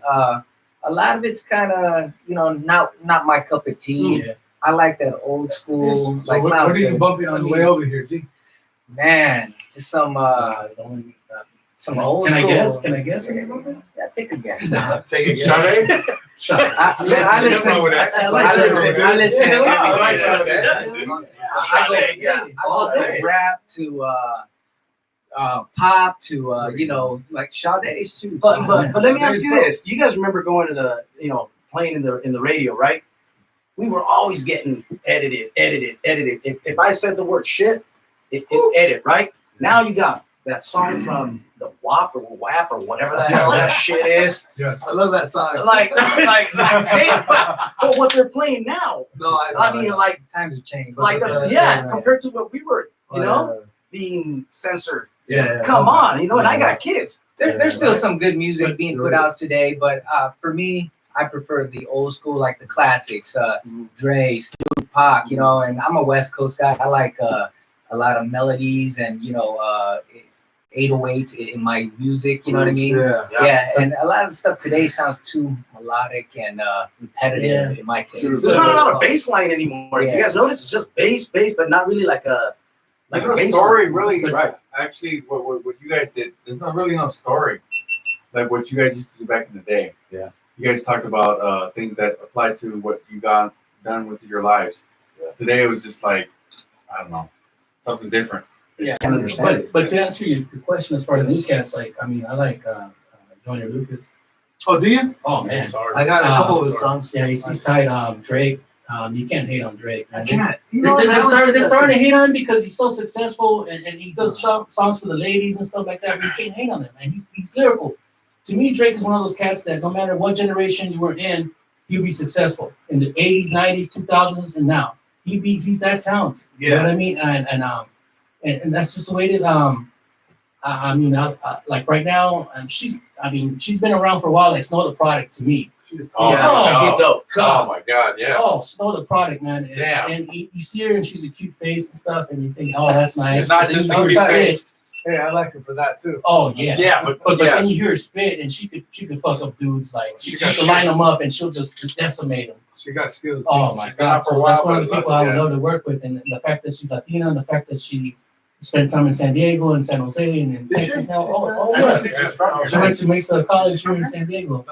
a lot of it's kind of not my cup of tea. Yeah. I like that old school, So like what Mount are you said. bumping on the way over here, G? Man, just some old Can I school. guess? Can I guess? Yeah, take a guess. Take it. Sade? I listen. Nothing wrong with that. I listen to I like everything. Sade. I go from rap to pop to like Sade. Shoot. But let me ask you this: you guys remember going to the playing in the radio, right? We were always getting edited. If I said the word shit, it edit, right? Now you got that song from the WAP or WAP or whatever the hell that shit is. Yes. I love that song. But what they're playing now, No, I mean, like, Times have changed. compared to what we were, being censored. Yeah. Come on, and I got kids. There's still some good music being put out today, but for me, I prefer the old school, like the classics, Dre, Snoop, Pac, and I'm a West Coast guy. I like a lot of melodies and, 808s in my music, you know what I mean? Yeah. And a lot of the stuff today sounds too melodic and repetitive in my taste. There's not a lot of bass line anymore. Yeah. You guys notice it's just bass, but not really like a There's no story, really. Right. Actually, what you guys did, there's not really no story like what you guys used to do back in the day. Yeah. You guys talked about things that apply to what you got done with your lives. Yeah. Today it was just like, I don't know, something different. Yeah, Can't understand it. But to answer your question as far as new cats, I like Joyner Lucas. Oh, do you? Oh man, I got a couple of his songs. yeah, he's tight. Drake. You can't hate on Drake, man. I can't. They're starting to hate on him because he's so successful and he does songs for the ladies and stuff like that. But you can't hate on him, man. He's lyrical. To me, Drake is one of those cats that no matter what generation you were in, he'll be successful in the 80s, 90s, 2000s, and now. He's that talented. You know what I mean? And that's just the way it is. Like right now, she's been around for a while. Like Snow the Product to me. She's dope. Oh my God, yeah. Oh, Snow the Product, man. Yeah. And you see her and she's a cute face and stuff, and you think, oh, that's nice. It's not But then just you hear a her cute spit. Hey, I like her for that too. Oh yeah. Yeah, But then you hear her spit, and she could fuck up dudes. Like she could line them up, and she'll just decimate them. She got skills. Oh my God! So that's one of the people I would love to work with, and the fact that she's Latina, and the fact that she spent time in San Diego and San Jose and in Texas now. Oh yeah. She went to Mesa College here in San Diego.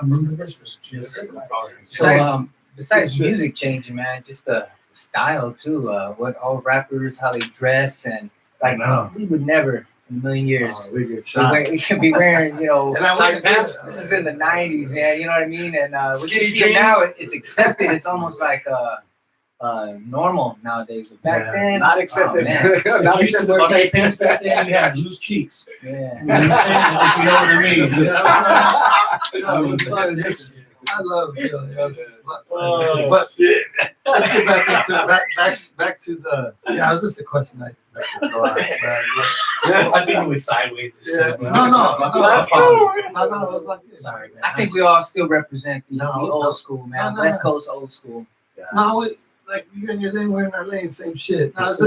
So Besides music changing, man, just the style too. What all rappers, how they dress, and like we would never in a million years. We get shot. We can be wearing, tight pants. This is in the '90s, man. You know what I mean? And what you Skinny see jeans. now, it's accepted. It's almost like normal nowadays. But back then, Not accepted. man. if you used to wear tight pants back then, you had loose cheeks. Yeah. You understand? If you know what I mean. I love it. But let's get back to the. Yeah, it was just a question I could throw out. I think it went sideways. Yeah. No, That's cool. No, it was like this. Sorry, man. I think we all still represent the No, old school, man. no. West Coast old school. No, like you're in your lane, we're in our lane, same shit. No, it's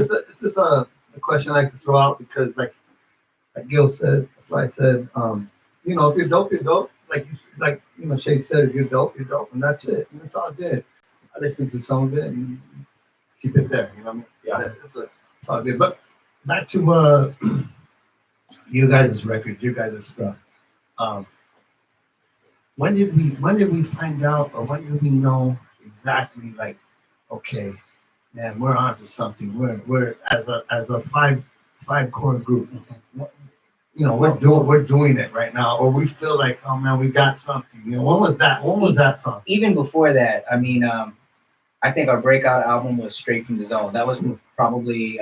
just a question I like to throw out because like Gil said, Fly said, if you're dope, you're dope. Like Shade said, if you're dope, and that's it. And it's all good. I listen to some of it and keep it there. You know what I mean? Yeah. It's all good. But back to you guys' records, you guys' stuff. When did we find out, or when did we know exactly? Like, okay, man, we're onto something. We're as a five core group. We're doing it right now, or we feel like, oh man, we got something. When was that song? Even before that, I mean, I think our breakout album was Straight from the Zone. That was probably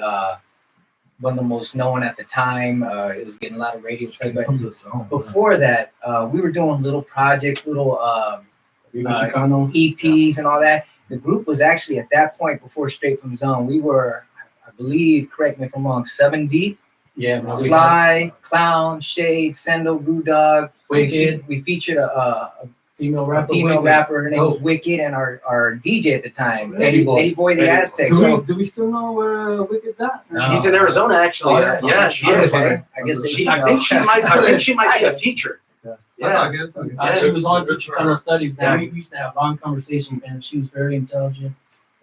one of the most known at the time. It was getting a lot of radio play. But From the Zone. before that, we were doing little projects, little Chicano. EPs and all that. The group was actually at that point before Straight from the Zone. We were, I believe, correct me if I'm wrong, 7 deep. Yeah, man, Fly, Clown, Shade, Sendo, Blue Dog. Wicked. We featured a female rapper. rapper. Her name was Wicked, and our DJ at the time, Eddie Boy the Aztec. So Do we still know where Wicked's at? She's in Arizona, actually. Oh, Yeah, she is. I guess I think she might be a teacher. That's all good. That's all good. She was on to Chicano studies. Man, we used to have long conversations, and she was very intelligent.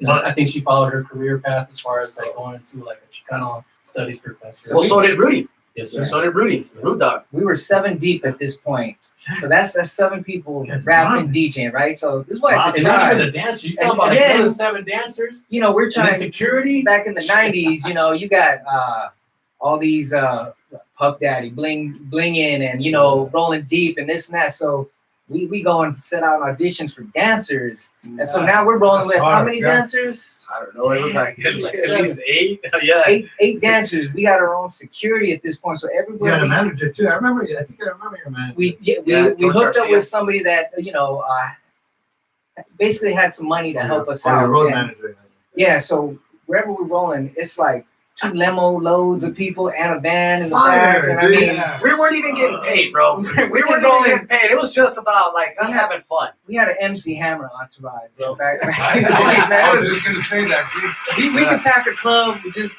I think she followed her career path as far as like going into like a Chicano studies professor. Well, so did Rudy. Yes, sir. So did Rudy. Rude Dog. we were 7 deep at this point. So that's 7 people That's rapping, wild. DJing, right? So this is why it's And a not tribe. even the dancers. You talk And about like then- 7 dancers. We're And then trying security. back in the 90s, you got all these Puff Daddy, bling in, and rolling deep and this and that. So we go and set out auditions for dancers. And so now we're rolling That's with how hard, many yeah. dancers? I don't know. It was like at least 8. Yeah. Eight dancers. We got our own security at this point. So You everywhere had a we, manager too. I remember. I think I remember your manager. we Yeah, we George hooked up Garcia. with somebody that basically had some money to help us Or out. your road And- manager. Yeah, so wherever we're rolling, it's like 2 limo loads of people and a van in the Fire, back. And I dude. mean, We weren't even getting paid, bro. We weren't even getting paid. It was just about like us Yeah. having fun. we had an MC Hammer entourage, bro. Back I, in the day, man. I It was was- just gonna say that, dude. we could pack a club with just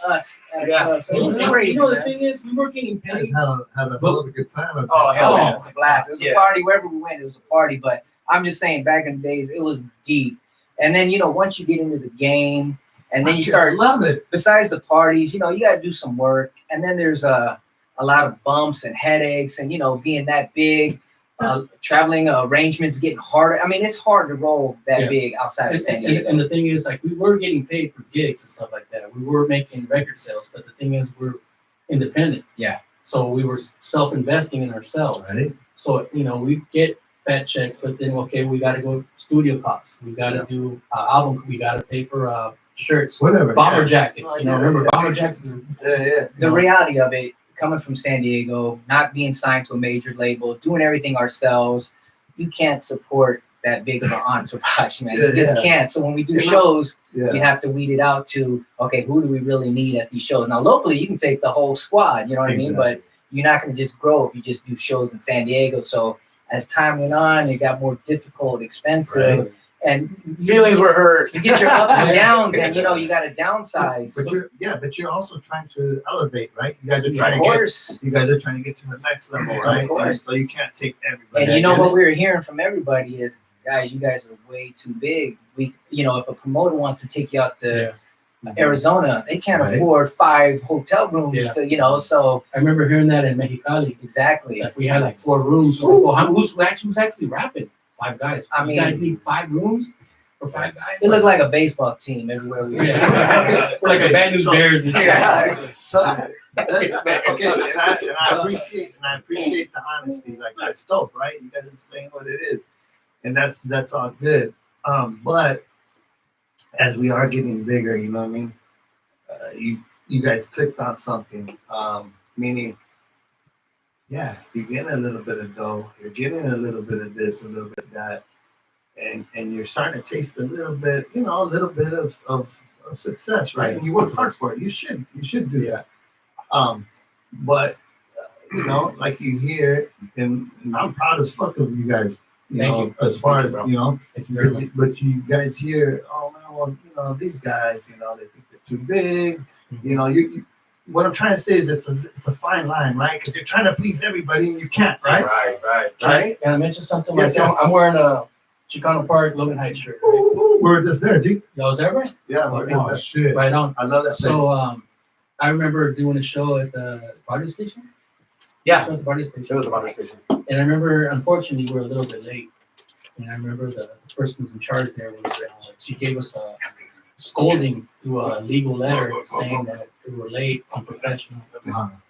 us at a Yeah. club. So it was You crazy, know, the man. thing is, we were getting I paid. had a hell of a good time. Oh, hell Oh, yeah. it was a blast. It was Yeah. a party wherever we went. It was a party. But I'm just saying, back in the days, it was deep. And then once you get into the game, and then you start love it. besides the parties, you got to do some work. And then there's a lot of bumps and headaches, and being that big, traveling arrangements getting harder. I mean, it's hard to roll that Yeah. big outside of San And, Diego. and the thing is, like, we were getting paid for gigs and stuff like that. We were making record sales, but the thing is, we're independent. Yeah. So we were self-investing in ourselves. Right. So we get fat checks, but then we got to go studio costs. We got to do album. We got to pay for shirts, Whatever. bomber jackets. Oh, yeah, Remember yeah. bomber jackets? Yeah. The reality of it, coming from San Diego, not being signed to a major label, doing everything ourselves, you can't support that big of an entourage, man. You just Yeah. can't. So when we do Yeah. shows, Yeah. you have to weed it out to, okay, who do we really need at these shows? Now, locally, you can take the whole squad, you know what I mean? But you're not going to just grow if you just do shows in San Diego. So as time went on, it got more difficult, expensive, Right. and Feelings were hurt. you get your ups and downs, and you got to downsize. But you're also trying to elevate, right? You guys are Of trying to course. You guys are trying to get to the next level, Of right? course. And so you can't take everybody. And you know what we were hearing from everybody is, guys, you guys are way too big. If a promoter wants to take you out to Arizona, they can't Right. afford 5 hotel rooms Yeah. to, so I remember hearing that in Mexicali. exactly. Like we had like 4 rooms. I was like, well, who's actually rapping? 5 guys. I You guys mean- need 5 rooms for 5 guys? It looked like a baseball team everywhere we went. Yeah. We're like the Bad News So- Bears and shit. Yeah. So, okay, and I appreciate the honesty. Like that's dope, right? You guys are saying what it is, and that's all good. But as we are getting bigger, you know what I mean? You guys clicked on something, meaning, yeah, you're getting a little bit of dough, you're getting a little bit of this, a little bit of that, and you're starting to taste a little bit of success, right? And you work hard for it. You should do that. But like you hear, and I'm proud as fuck of you guys. Thank you. As far Thank as you, bro. Thank you very much. but you guys hear, oh man, well, these guys, they think they're too big. You what I'm trying to say is it's a fine line, right? Because you're trying to please everybody and you can't, right? Right. Can I mention something? Yes, Like, yes. I'm wearing a Chicano Park Logan Heights shirt. Right? We're just there, G. Y'all was there, right? Yeah, we're Oh, there. shit. Right on. I love that place. So I remember doing a show at the radio station. Yeah. Show at the radio station. It was a butter station. And I remember, unfortunately, we were a little bit late. And I remember the person who's in charge there was, she gave us a scolding through a legal letter saying that we were late, unprofessional,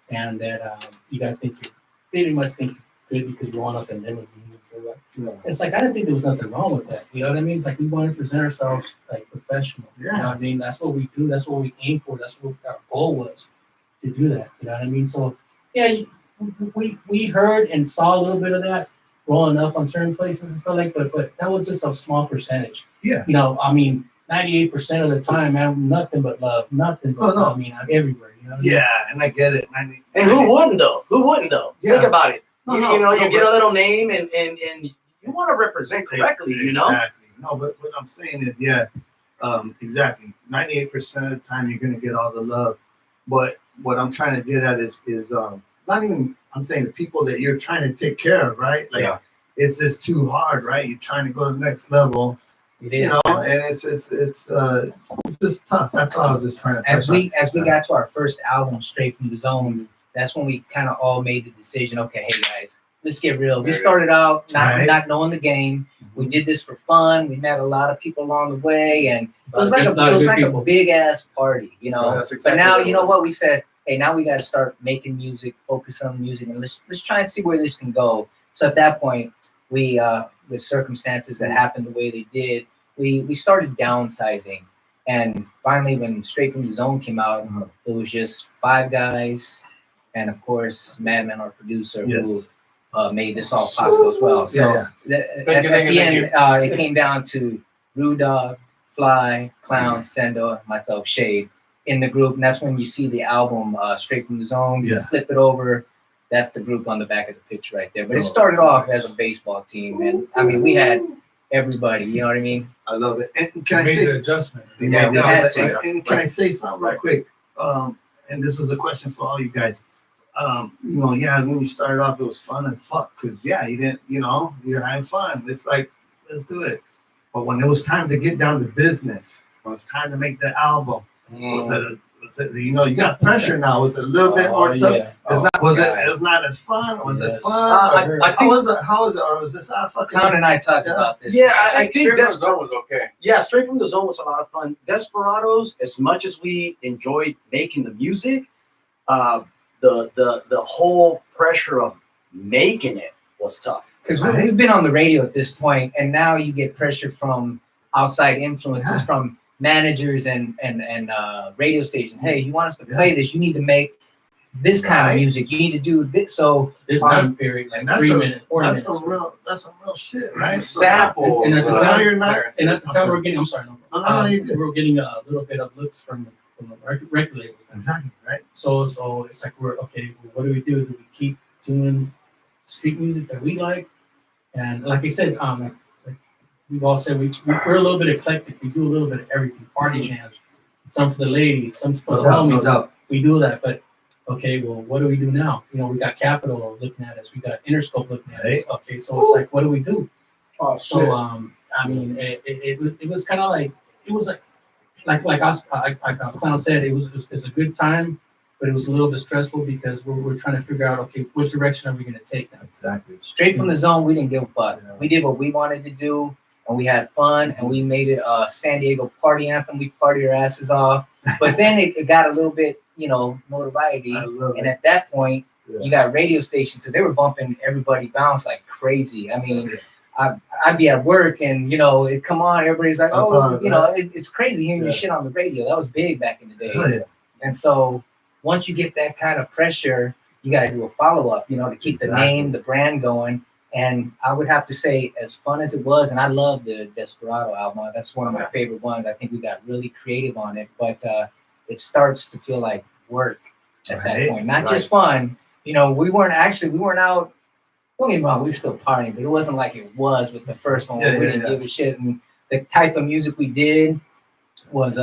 and that you guys think you're pretty much think you're good because you want up in limousine. So it's like, I didn't think there was nothing wrong with that. You know what I mean? It's like we want to present ourselves like professional. You know what I mean? That's what we do. That's what we aim for. That's what our goal was, to do that. You know what I mean? So yeah, we heard and saw a little bit of that growing up on certain places and stuff like, but that was just a small percentage. Yeah. You know, I mean, 98% of the time, man, nothing but love, nothing but love. I mean, I'm everywhere. You know what I mean? Yeah, and I get it. And who wouldn't though? Who wouldn't though? Yeah. Think about it. You get a but- little name and you want to represent correctly, Exactly. No, but what I'm saying is, exactly. 98% of the time you're gonna get all the love. But what I'm trying to get at is not even, I'm saying the people that you're trying to take care of, right? Like it's just too hard, right? You're trying to go to the next level. It is. And it's just tough. That's all I was just trying to As touch we got to our first album, Straight from the Zone, that's when we kind of all made the decision. Okay, hey guys, let's get real. We started out not knowing the game. We did this for fun. We met a lot of people along the way, and it was like a big ass party, That's But exactly now, what it you know was. what we said? Hey, now we got to start making music, focus on music, and let's try and see where this can go. So at that point, we with circumstances that happened the way they did, we started downsizing. And finally, when Straight from the Zone came out, it was just 5 guys, and of course, Madman, our producer, who made this all possible as well. So at the end, it came down to Rude Dog, Fly, Clown, Sendo, myself, Shade in the group, and that's when you see the album Straight from the Zone. You flip it over, that's the group on the back of the picture right there. But it started off as a baseball team, and I mean, we had everybody, you know what I mean? I love it. And can I Made say the adjustment. Yeah, we had to. And can I say something real quick? And this is a question for all you guys. You know, when you started off, it was fun as fuck. Cause you didn't, you're having fun. It's like, let's do it. But when it was time to get down to business, when it's time to make the album, was it, you got pressure now? Was it a little bit more tough? It's not as fun? Was it fun? I think, how was it? Or was this fucking? Clown and I talked about this. Yeah, I think Straight from the Zone was okay. Yeah, Straight from the Zone was a lot of fun. Desperados, as much as we enjoyed making the music, the whole pressure of making it was tough. Because we've been on the radio at this point, and now you get pressure from outside influences, from managers and radio stations. Hey, you want us to play this? You need to make this kind of music. You need to do this. So This time period, like 3 minutes, 4 minutes. That's some real shit, right? Sample. And at the Now time, you're not. and at the time we're getting, I'm sorry, you're good. we're getting a little bit of looks from the record labels. Exactly, right? So it's like we're okay. Well, what do we do? Do we keep doing street music that we like? And like I said, like we've all said, we're a little bit eclectic. We do a little bit of everything. Party jams, some for the ladies, some for the homies. We do that, but okay, well, what do we do now? We got Capitol looking at us. We got Interscope looking at us. Okay, so it's like, what do we do? Oh, shit. So I mean, it was kind of like it was like Clown said, it was a good time, but it was a little bit stressful because we're trying to figure out, okay, which direction are we going to take now? Exactly. Straight from the Zone, we didn't give a fuck. We did what we wanted to do, and we had fun, and we made it a San Diego party anthem. We party our asses off. But then it got a little bit, notoriety. And at that point, you got radio stations, because they were bumping Everybody Bounce like crazy. I mean, I'd be at work and, it'd come on, everybody's like, it's crazy hearing your shit on the radio. That was big back in the days. And so once you get that kind of pressure, you got to do a follow-up, to keep the name, the brand going. And I would have to say, as fun as it was, and I love the Desperado album. That's one of my favorite ones. I think we got really creative on it, but it starts to feel like work at that point, not just fun. We weren't out. Don't get me wrong, we were still partying, but it wasn't like it was with the first one where we didn't give a shit. And the type of music we did was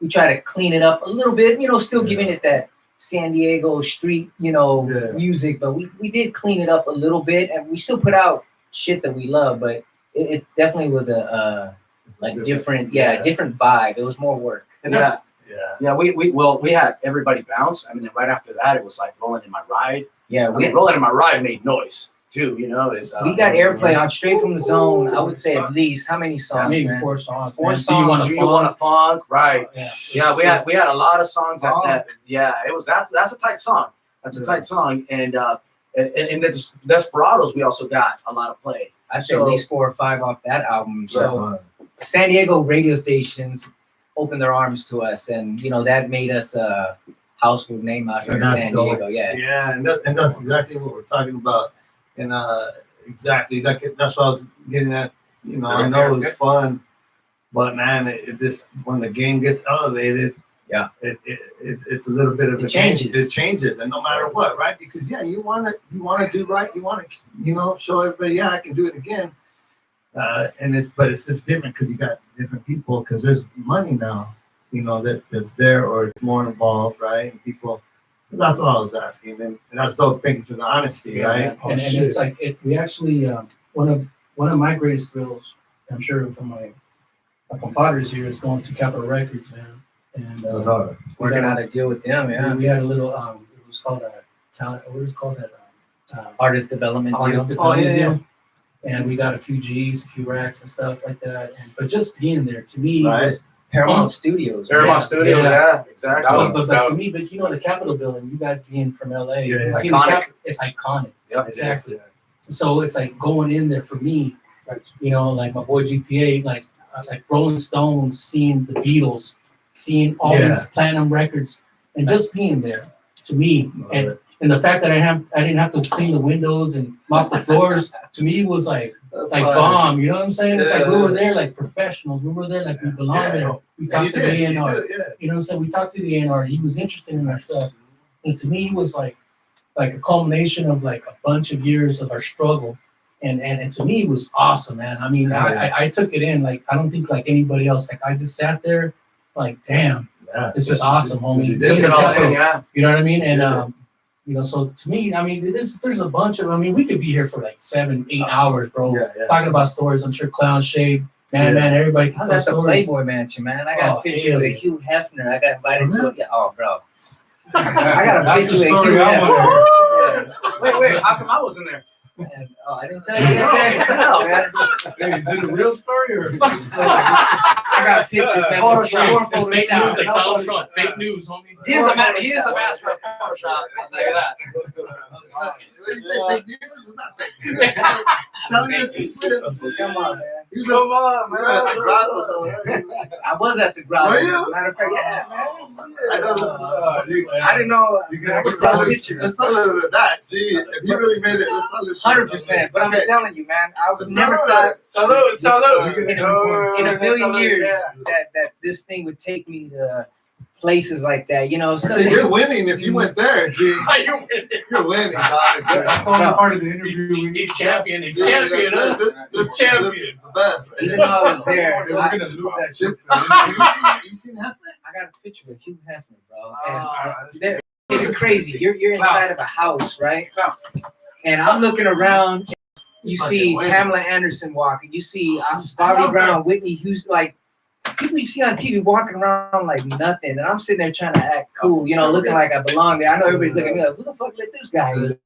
we try to clean it up a little bit, still giving it that San Diego street, music, but we did clean it up a little bit, and we still put out shit that we love, but it definitely was a different vibe. It was more work. And we had Everybody Bounce. I mean, then right after that, it was like Rolling in My Ride. Yeah, Rolling in My Ride made noise too. We got airplay on Straight from the Zone. I would say at least how many songs? Maybe man? 4 songs. Four man. songs. Do you want a funk? Right. Yeah. We had a lot of songs that. Yeah, it was that's a tight song. That's a tight song, and the Desperados we also got a lot of play. I'd say at least 4 or 5 off that album. So San Diego radio stations opened their arms to us, and that made us a household name out here in San Diego. Yeah, and that's exactly what we're talking about. And exactly that's what I was getting at. I know it was fun, but man, when the game gets elevated, it's a little bit of changes. It changes, and no matter what, right? Because you want to do right. You want to show everybody, I can do it again. And it's just different because you got different people, because there's money now, that's there, or it's more involved, right? And people, that's all I was asking, and that's dope. Thank you for the honesty, right? And it's like we actually one of my greatest thrills, I'm sure from my compadres here, is going to Capitol Records, man. And that's hard. Working out a deal with them, yeah. We had a little it was called a talent. What is it called that? Artist development deal. And we got a few G's, a few racks and stuff like that. But just being there, to me, was Paramount Studios. Exactly. But to me, the Capitol building, you guys being from LA, it's iconic. It's iconic. Yep. Exactly. So it's like going in there for me, you know, like my boy GPA, like Rolling Stones, seeing the Beatles, seeing all these platinum records, and just being there to me, and the fact that I didn't have to clean the windows and mop the floors, to me was like bomb. You know what I'm saying? It's like we were there like professionals. We were there like we belonged there. We talked to the A&R. You know what I'm saying? We talked to the A&R. He was interested in our stuff, and to me, it was like a culmination of like a bunch of years of our struggle. And to me, it was awesome, man. I mean, I took it in. Like, I don't think like anybody else. Like, I just sat there like, damn, this is awesome, homie. Took it all in, yeah. You know what I mean? And, you know, so to me, I mean, there's a bunch of, I mean, we could be here for like 7-8 hours, bro, talking about stories. I'm sure Clown Shade, man, everybody can I was tell at the stories. Playboy Mansion, man. I got a picture with Hugh Hefner. I got invited to it. Oh, bro. I got a picture with Hugh Hefner. Wait, how come I wasn't there? And, I didn't tell you that. Hey, is it a real story or a fake story? I got pictures, man. Photoshop. It's fake news, like Donald Trump. Fake news, homie. He is a master of Photoshop. I'll tell you that. When you say fake news, it's not fake news. Telling us he's real. Come on, man. Come on, man. I was at the grotto. Were you? Matter of fact, yeah, man. I know this is. I didn't know. You can Let's actually tell a it- picture. let's tell it with that. Gee, if he really made it, let's tell it. 100%. But I'm telling you, man, I Let's never tell thought Salute. in a million years that this thing would take me to places like that. You know, I stuff said, that- you're winning if you went there, G. You're winning, dog. That's the only part of the interview we need. He's champion. He's champion, huh? This champion. is the best. Right? even though I was there, We're I, gonna loop that shit. You seen Hefner? I got a picture with Hugh Hefner, bro. And it's crazy. You're inside of a house, right? And I'm looking around. You see Pamela Anderson walking. You see Bobby Brown, Whitney Houston, like people you see on TV walking around like nothing. And I'm sitting there trying to act cool, you know, looking like I belong there. I know everybody's looking at me like, who the fuck let this guy in?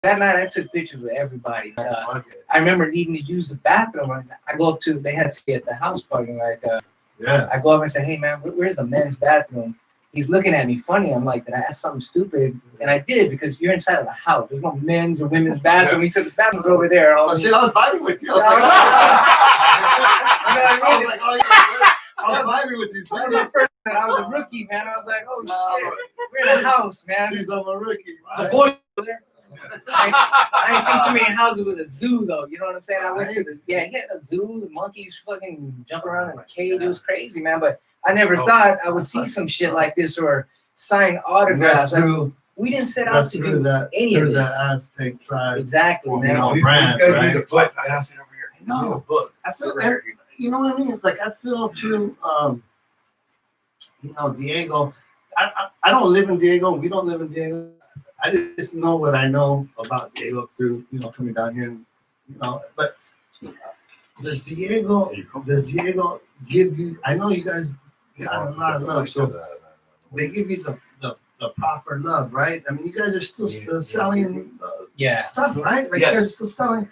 That night, I took pictures with everybody. I remember needing to use the bathroom. I go up to, they had to be at the house party. Like, I go up and say, hey, man, where's the men's bathroom? He's looking at me funny. I'm like, did I ask something stupid? And I did, because you're inside of the house. There's no men's or women's bathroom. He said, the bathroom's over there. Oh, shit, I was vibing with you. I was like, oh, yeah. I was vibing with you. I was a rookie, man. I was like, oh, shit. We're in the house, man. She's I'm a rookie. The boys were there. I ain't seen too many houses with a zoo, though. You know what I'm saying? I went to the, he had a zoo. The monkeys fucking jumping around in a cage. It was crazy, man. But I never thought I would see some shit like this or sign autographs. That's true. We didn't set out to do any of through this. that Aztec tribe. Exactly, You man. know, These brand, guys right? need to flip. I sit over here. No, I feel, you know what I mean? It's like I feel too, you know, Diego. I don't live in Diego. We don't live in Diego. I just know what I know about Diego through, you know, coming down here, and, you know. But does Diego give you? I know you guys got a lot of love, so they give you the proper love, right? I mean, you guys are still selling stuff, right? Like you guys are still selling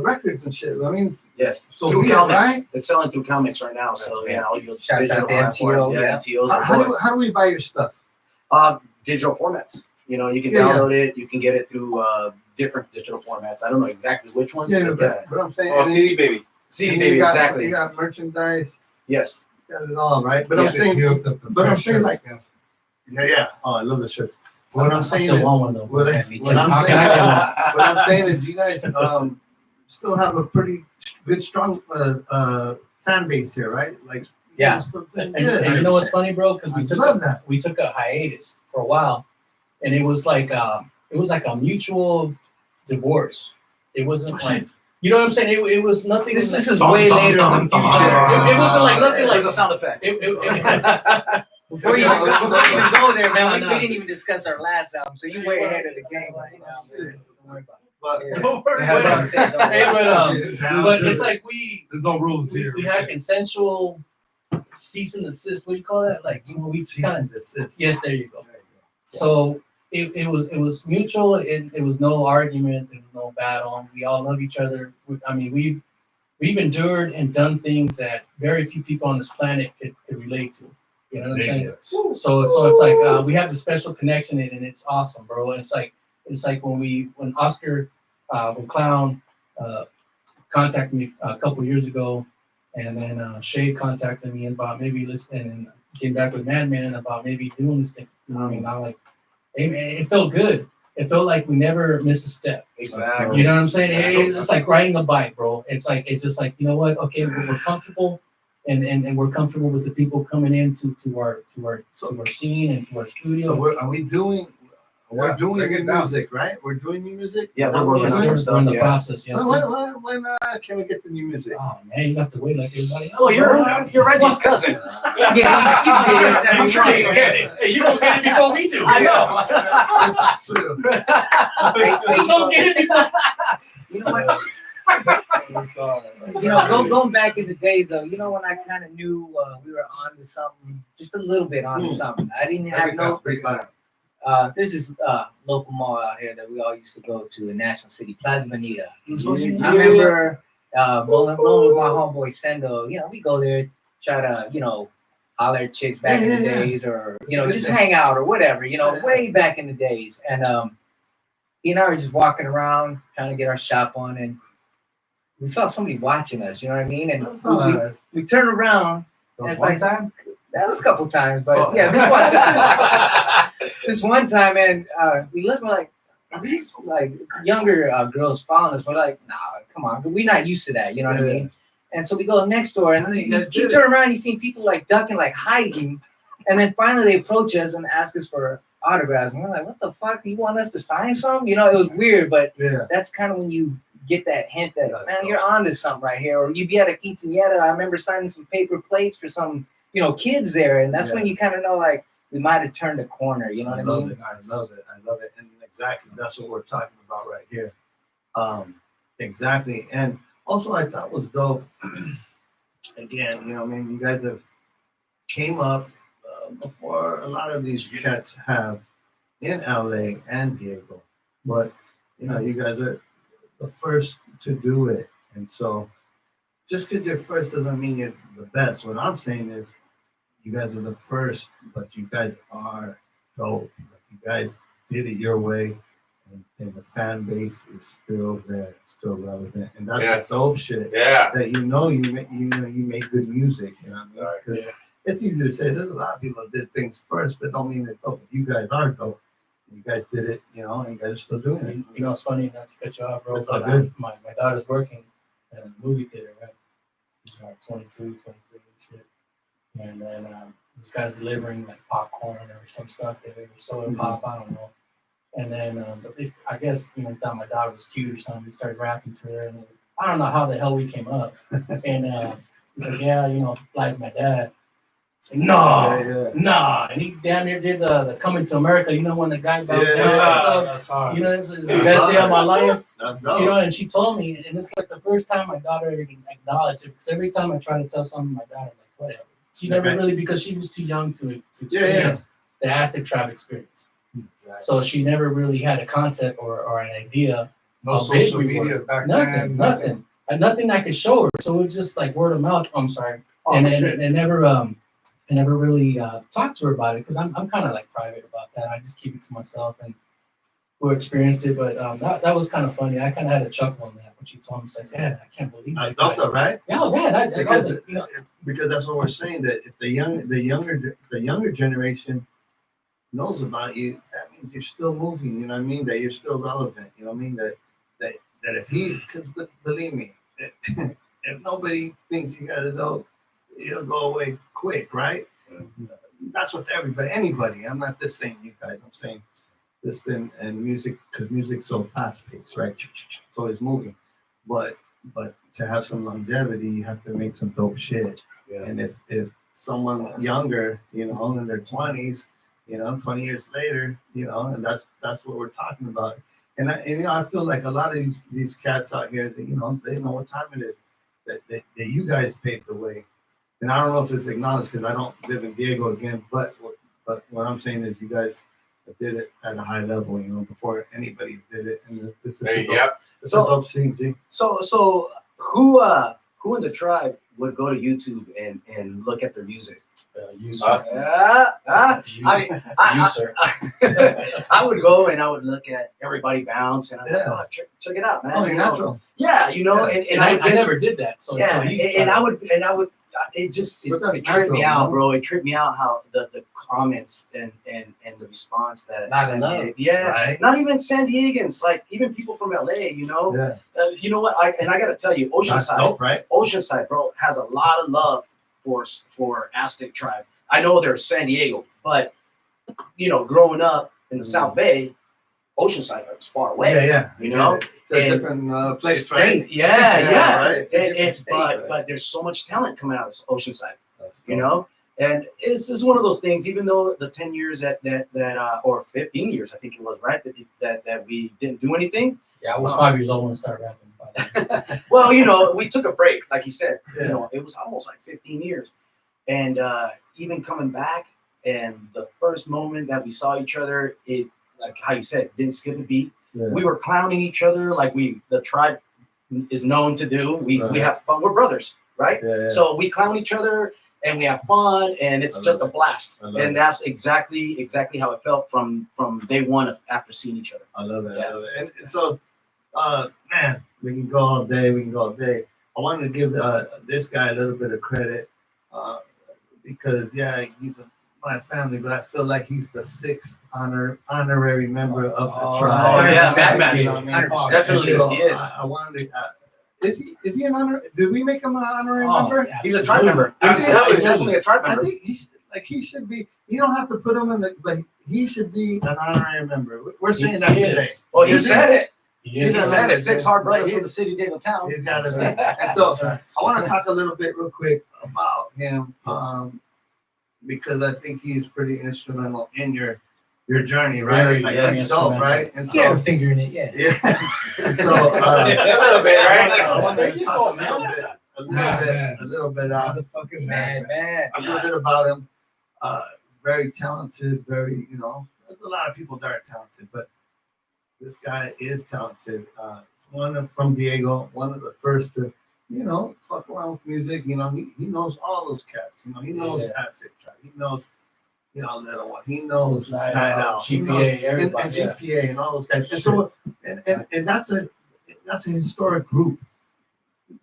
records and shit. I mean, So through Calmex, right? it's selling through Calmex right now. So yeah, all your Shouts out digital to MTO, platforms, yeah. MTOs. How do we buy your stuff? Digital formats. You know, you can Yeah, download it. You can get it through different digital formats. I don't know exactly which ones. Yeah, but but I'm saying, Oh, CD baby. CD and baby, you got, exactly. You got merchandise, Yes. you got it all, right? But Yeah. I'm saying, but I'm saying like, yeah. yeah. Oh, I love the shirt. What I'm I saying still is, want one though. what I'm How saying, can I get one? what I'm saying is, you guys still have a pretty good, strong fan base here, right? Like, you Yeah. guys still doing And good. you know what's funny, bro? Because I love that. we took a hiatus for a while, and it was like a mutual divorce. It wasn't like, you know what I'm saying? It was nothing. This like, is way later than future. It wasn't like nothing like There's a sound effect. Before you even go there, man, we didn't even discuss our last album, so you way ahead of the game right now. Man. Don't worry about But it. Don't worry Yeah. about it. Hey, but it's like There's no rules here. we had consensual cease and desist. What do you call that? Like, you know, we just kind of yes, there you go. So it was mutual. It was no argument. There was no battle. We all love each other. I mean, we've endured and done things that very few people on this planet could relate to. You know what I'm saying? So it's like we have the special connection, and it's awesome, bro. And it's like when Oscar, when Clown contacted me a couple years ago, and then Shay contacted me about maybe listening and getting back with Madman about maybe doing this thing. You know what I mean? I'm like, hey man, it felt good. It felt like we never missed a step. Exactly. You know what I'm saying? It's like riding a bike, bro. It's just like, you know what? Okay, we're comfortable, and we're comfortable with the people coming in to our scene and to our studio. So we're doing Yeah, new break it down. music, right? We're doing new music. Yeah, Is that we're what working on doing? some We're in stuff. the Yeah. process. Yes. When can we get the new music? Oh man, you have to wait like everybody else. Oh, you're Reggie's cousin. I'm trying to get it. Hey, you gonna get it before we do. I know. This is true. You gonna get it before. You know what? You know, going back in the days though, you know when I kind of knew we were on to something, just a little bit on to something. I didn't have no. There's this local mall out here that we all used to go to in National City, Plaza Bonita. I remember rolling with my homeboy Sendo. You know, we go there, try to, you know, holler at chicks back in the days, or you know, just hang out or whatever. You know, way back in the days. And he and I were just walking around trying to get our shop on, and we felt somebody watching us. You know what I mean? And we turned around. And it's like time? that was a couple times, but yeah, this one time. This one time, and we looked, we're like, are these like younger girls following us? We're like, nah, come on, we're not used to that, you know what I mean? And so we go next door, and you turn around, you see people like ducking, like hiding, and then finally they approach us and ask us for autographs, and we're like, what the fuck? You want us to sign something? You know, it was weird, but that's kind of when you get that hint that man, you're onto something right here. Or you'd be at a quinceañera. I remember signing some paper plates for some, you know, kids there, and that's when you kind of know like we might have turned a corner. You know what I mean? I love it, and exactly that's what we're talking about right here. Exactly, and also I thought was dope. Again, you know, I mean, you guys have came up before a lot of these cats have in LA and Diego, but you know, you guys are the first to do it, and so just because you're first doesn't mean you're the best. What I'm saying is you guys are the first, but you guys are dope. You guys did it your way, and the fan base is still there, still relevant, and that's the dope shit. Yeah. That you make good music. You know what I mean? Because it's easy to say. There's a lot of people that did things first, but don't mean they're dope. You guys are dope. You guys did it, you know, and you guys are still doing it. You know, it's funny not to cut you off, bro. That's all But good. my daughter's working at a movie theater, right? She's like 22, 23 and shit. And then this guy's delivering like popcorn or some stuff, or soda pop, I don't know. And then at least I guess, you know, he thought my daughter was cute or something. He started rapping to her, and then, I don't know how the hell we came up. And he's like, yeah, you know, Fly's my dad. Nah. And he damn near did the Coming to America. You know, when the guy goes down and That's stuff. hard. You know, it's the best day of my life. That's dope. You know, and she told me, and it's like the first time my daughter ever acknowledged it. Because every time I try to tell something, my daughter, like, whatever. She never really, because she was too young to experience the Aztec tribe experience. Exactly. So she never really had a concept or an idea. No how big social we media were. back Nothing, then. nothing. And nothing I could show her. So it was just like word of mouth. I'm sorry. And I never really talked to her about it because I'm kind of like private about that. I just keep it to myself and who experienced it. But that was kind of funny. I kind of had a chuckle on that when she told me, "It's like, Dad, I can't believe That's that." dope, though, right? Yeah, man. Because You know, because that's what we're saying, that if the younger generation knows about you, that means you're still moving. You know what I mean? That you're still relevant. You know what I mean? That if he, because believe me, if nobody thinks you got to know, it'll go away quick, right? That's with everybody, anybody. I'm not just saying you guys. I'm saying this and music, because music's so fast paced, right? It's always moving, but to have some longevity, you have to make some dope shit. Yeah. And if someone younger, you know, in their 20s, you know, 20 years later, you know, and that's what we're talking about. And you know, I feel like a lot of these cats out here, you know, they know what time it is. That you guys paved the way. And I don't know if it's acknowledged because I don't live in Diego again, but what I'm saying is you guys did it at a high level, you know, before anybody did it. And it's a dope scene, G. So who in the tribe would go to YouTube and look at their music. You, Us? sir. I would go and I would look at Everybody Bounce and I'm like, Yeah. oh, check it out, man. Oh, You know? natural. Yeah, you know, Yeah. and I would I get, never did that. So yeah, so you- and I would it But that's tripped me natural, out, no? bro. It tripped me out how the comments and the response that Not San enough, Diego- yeah, Right? not even San Diegans, like even people from LA, you know. Yeah. You know what? I gotta tell you, That's Oceanside, dope, right? Oceanside, bro, has a lot of love for Aztec tribe. I know they're San Diego, but you know, growing up in the South Bay, Oceanside was far away. Yeah, yeah. You know, It's a and- different place, right? Yeah. Right? And, Different state, but right? there's so much talent coming out of Oceanside, you know. And it's just one of those things. Even though the 10 years that or 15 years, I think it was, right, that we didn't do anything. Yeah, I was 5 years old when I started rapping. By the way. Well, you know, we took a break, like you said. Yeah. You know, it was almost like 15 years, and even coming back, and the first moment that we saw each other, it, like how you said, didn't skip a beat. Yeah. We were clowning each other like the tribe is known to do. We Right. have fun. We're brothers, right? Yeah, yeah. So we clown each other and we have fun, and it's I just a love it. blast. I love And it. that's exactly how it felt from day one after seeing each other. I love it. Yeah. I love it. And so, man, we can go all day. We can go all day. I wanted to give this guy a little bit of credit because, yeah, he's my family, but I feel like he's the 6th honorary member of the tribe. Oh, yeah, Madman. You know what I mean? 100%. Definitely So he is. I wanted to. Is he an honor? Did we make him an honorary Oh, member? yeah, He's a tribe member. Absolutely. He's definitely a tribe I member. think he should be. You don't have to put him in the, but he should be an honorary member. We're saying that He today. is. Well, he Is said it. He He is. He's said it. a- 6 hard brothers He- from the city, Diego Town. He's got to be. That's And so That's right. I want to talk a little bit real quick about him, because I think he's pretty instrumental in your journey, right? Very, Like very that's dope, instrumental. right? And You have a so, finger in it, yeah. yeah. And so, A little bit, right? I want There to you talk go, a little bit Motherfucking Man, a little bit about him. Very talented, very, you know, there's a lot of people that are talented, but this guy is talented. One from Diego, one of the first to, you know, fuck around with music. You know, he knows all those cats. You know, he knows Aztec Tribe. He knows, you know, Little One. He knows Night Night Owl, Owl. He knows- GPA, and everybody. Yeah. GPA and all those guys. And so, and that's a historic group.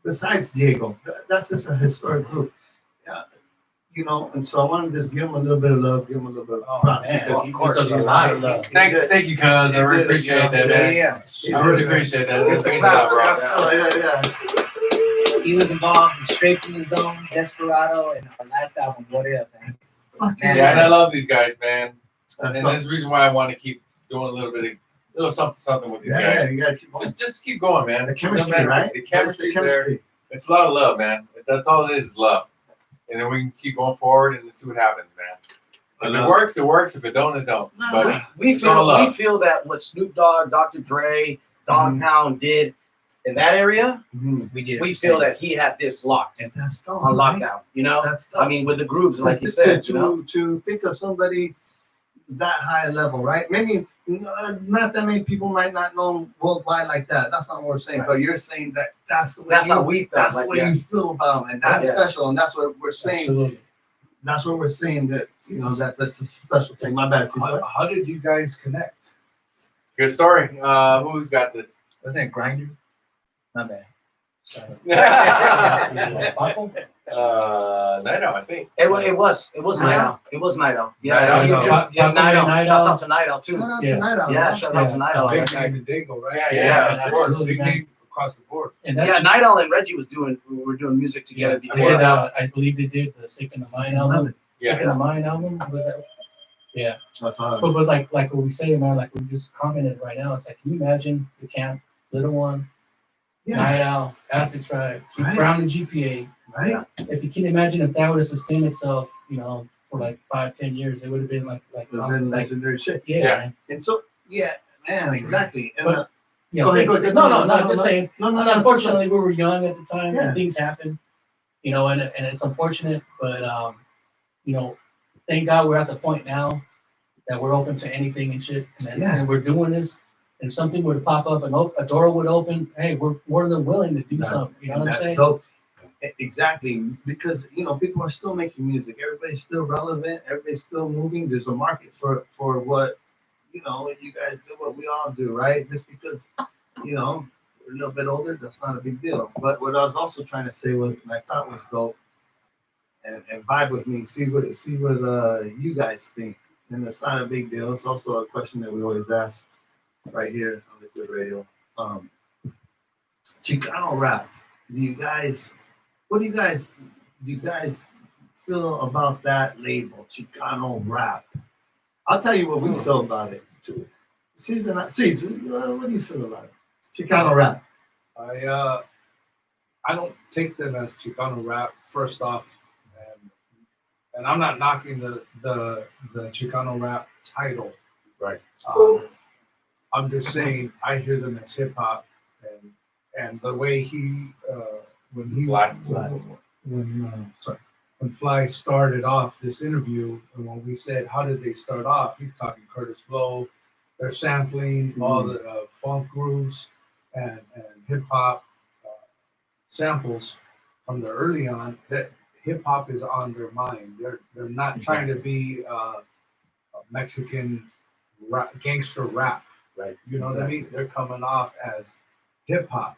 Besides Diego, that's just a historic group. You know, and so I wanted to just give him a little bit of love, give him a little bit of Oh, props man. because Of course, there's a lot of love. Thank you, cuz. I really appreciate that, man. Yeah. I really appreciate that. Get the Thanks a claps, lot, claps. bro. Yeah. He was involved in Straight from the Zone, Desperado, and our last album, What If, man. Fuck Man, Yeah, and I love these guys, man. That's And dope. that's the reason why I want to keep doing a little something with these Yeah, guys. you gotta keep going. Just keep going, man. The chemistry, No matter- right? The That's chemistry's there. It's a lot of love, man. That's all it is love. And then we can keep going forward and see what happens, man. If it works, it works. If it don't, it don't. No, But We It's all love. feel that what Snoop Dogg, Dr. Dre, Dog Mhm. Pound did in that area, Mhm. We did. we feel that he had this locked And that's dope. on right? lockdown. You know, That's dope. I mean, with the grooves, like you to, said, to, you know. to think of somebody that high level, right? Maybe not that many people might not know him worldwide like that. That's not what we're saying. Right. But you're saying that that's the way That's you, how we felt. that's Like, the way yeah. you feel about him, and that's Yes. special. And that's what we're saying. Absolutely. That's what we're saying. That you know that's a special thing. My bad. Cesar. How did you guys connect? good story. Who's got this? Wasn't it Grinder? Not bad. Paco? Night Owl, I think. It was Night Night Owl? Owl. It was Night Owl. Night Owl. Yeah, Night Owl. Night Shouts Owl. out to Night Owl too. Shout out Yeah. to Night Owl. Yeah, huh? shout out to Night Owl. Big name in Dago, right? Yeah, of course. absolutely, Big man. name across the board. And that, Yeah, Night Owl and Reggie were doing music together I before. did, us. I believe they did the Sick in the Mind I love album. it. Sick in the Mind album? Was that? Yeah. That's all. But like what we say, man, like we just commented right now, it's like, can you imagine the camp, Little One, Yeah. Night Owl, Aztec Tribe, Right. Brown and GPA. Right. If you can imagine if that would have sustained itself, you know, for like 5-10 years, it would have been like It's been awesome. Like, legendary shit. yeah, Yeah. man. And so yeah, man, exactly. And But- You know, Go ahead, things- go ahead. No, No, just saying. no, Unfortunately, we were young at the time, Yeah. and things happen. You know, and it's unfortunate, but you know, thank God we're at the point now that we're open to anything and shit, and we're doing this. And if something were to pop up and a door would open, hey, we're more than willing to do something. You know what I'm That's saying? dope. Exactly, because people are still making music. Everybody's still relevant. Everybody's still moving. There's a market for what you guys do, what we all do, right? Just because we're a little bit older, that's not a big deal. But what I was also trying to say was, and I thought was dope, and vibe with me. See what you guys think, and it's not a big deal. It's also a question that we always ask right here on Liquid Radio. Chicano rap. What do you guys feel about that label, Chicano rap? I'll tell you what we feel about it too. Caesar, what do you feel about it? Chicano rap. I don't take them as Chicano rap. First off, and I'm not knocking the Chicano rap title. Right. I'm just saying I hear them as hip hop, and the way when Fly started off this interview, and when we said how did they start off, he's talking Curtis Blow. They're sampling all the funk grooves and hip hop samples from the early on. That hip hop is on their mind. They're not trying to be a Mexican gangster rap. Right. You know what I mean? They're coming off as hip hop,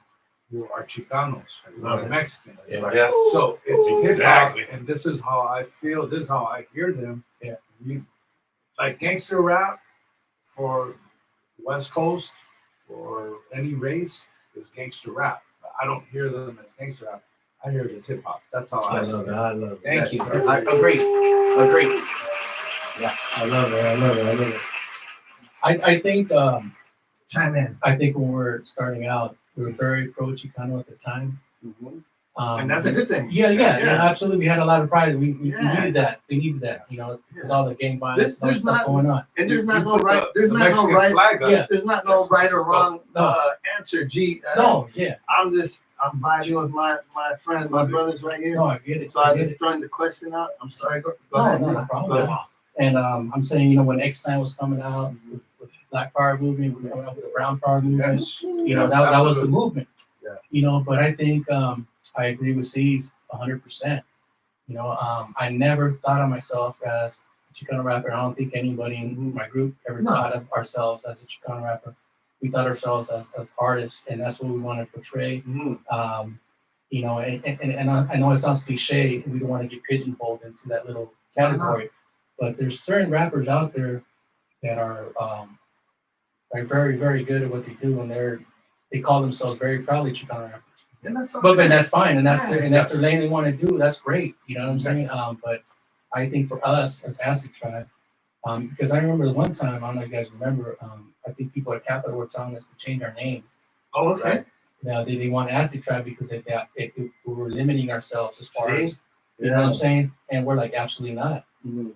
who are Chicanos, who are Mexican. Yeah. Yes. So it's Exactly. hip hop, and this is how I feel. This is how I hear them. Yeah. Like gangster rap for West Coast, for any race, is gangster rap. I don't hear them as gangster rap. I hear it as hip hop. That's how I love it. I love it. Thank you. I agree. Yeah, I love it. I think Chime in. I think when we're starting out, we were very pro Chicano at the time. And that's a good thing. Yeah, absolutely. We had a lot of pride. We needed that. We needed that. There's all the gang violence, There's stuff not- going on. And there's not You no put right. There's the not no Mexican right. flag up. Yeah. There's not no right or wrong No. answer. G. No, yeah, I'm vibing with my friends, my brothers right here. no, I get it. So I'm just throwing the question out. I'm sorry. Go No, ahead. no problem. And I'm saying, when X9 was coming out with Black Power movement, we were coming out with the Brown Power movement. Yes. That was the movement. Yeah. But I think I agree with C's 100%. I never thought of myself as a Chicano rapper. I don't think anybody in my group ever thought of ourselves as a Chicano rapper. We thought ourselves as artists, and that's what we want to portray. And I know it sounds cliche, and we don't want to get pigeonholed into that little category, but there's certain rappers out there that are very, very good at what they do, and they call themselves very proudly Chicano rappers. And that's But okay. that's fine, and that's their lane they want to do. That's great, you know what I'm saying? But I think for us as Aztec Tribe, because I remember the one time, I don't know if you guys remember, I think people at Capitol were telling us to change our name. Oh, okay. Now they want Aztec Tribe because they we were limiting ourselves as far See? as you know what I'm saying, and we're like absolutely not.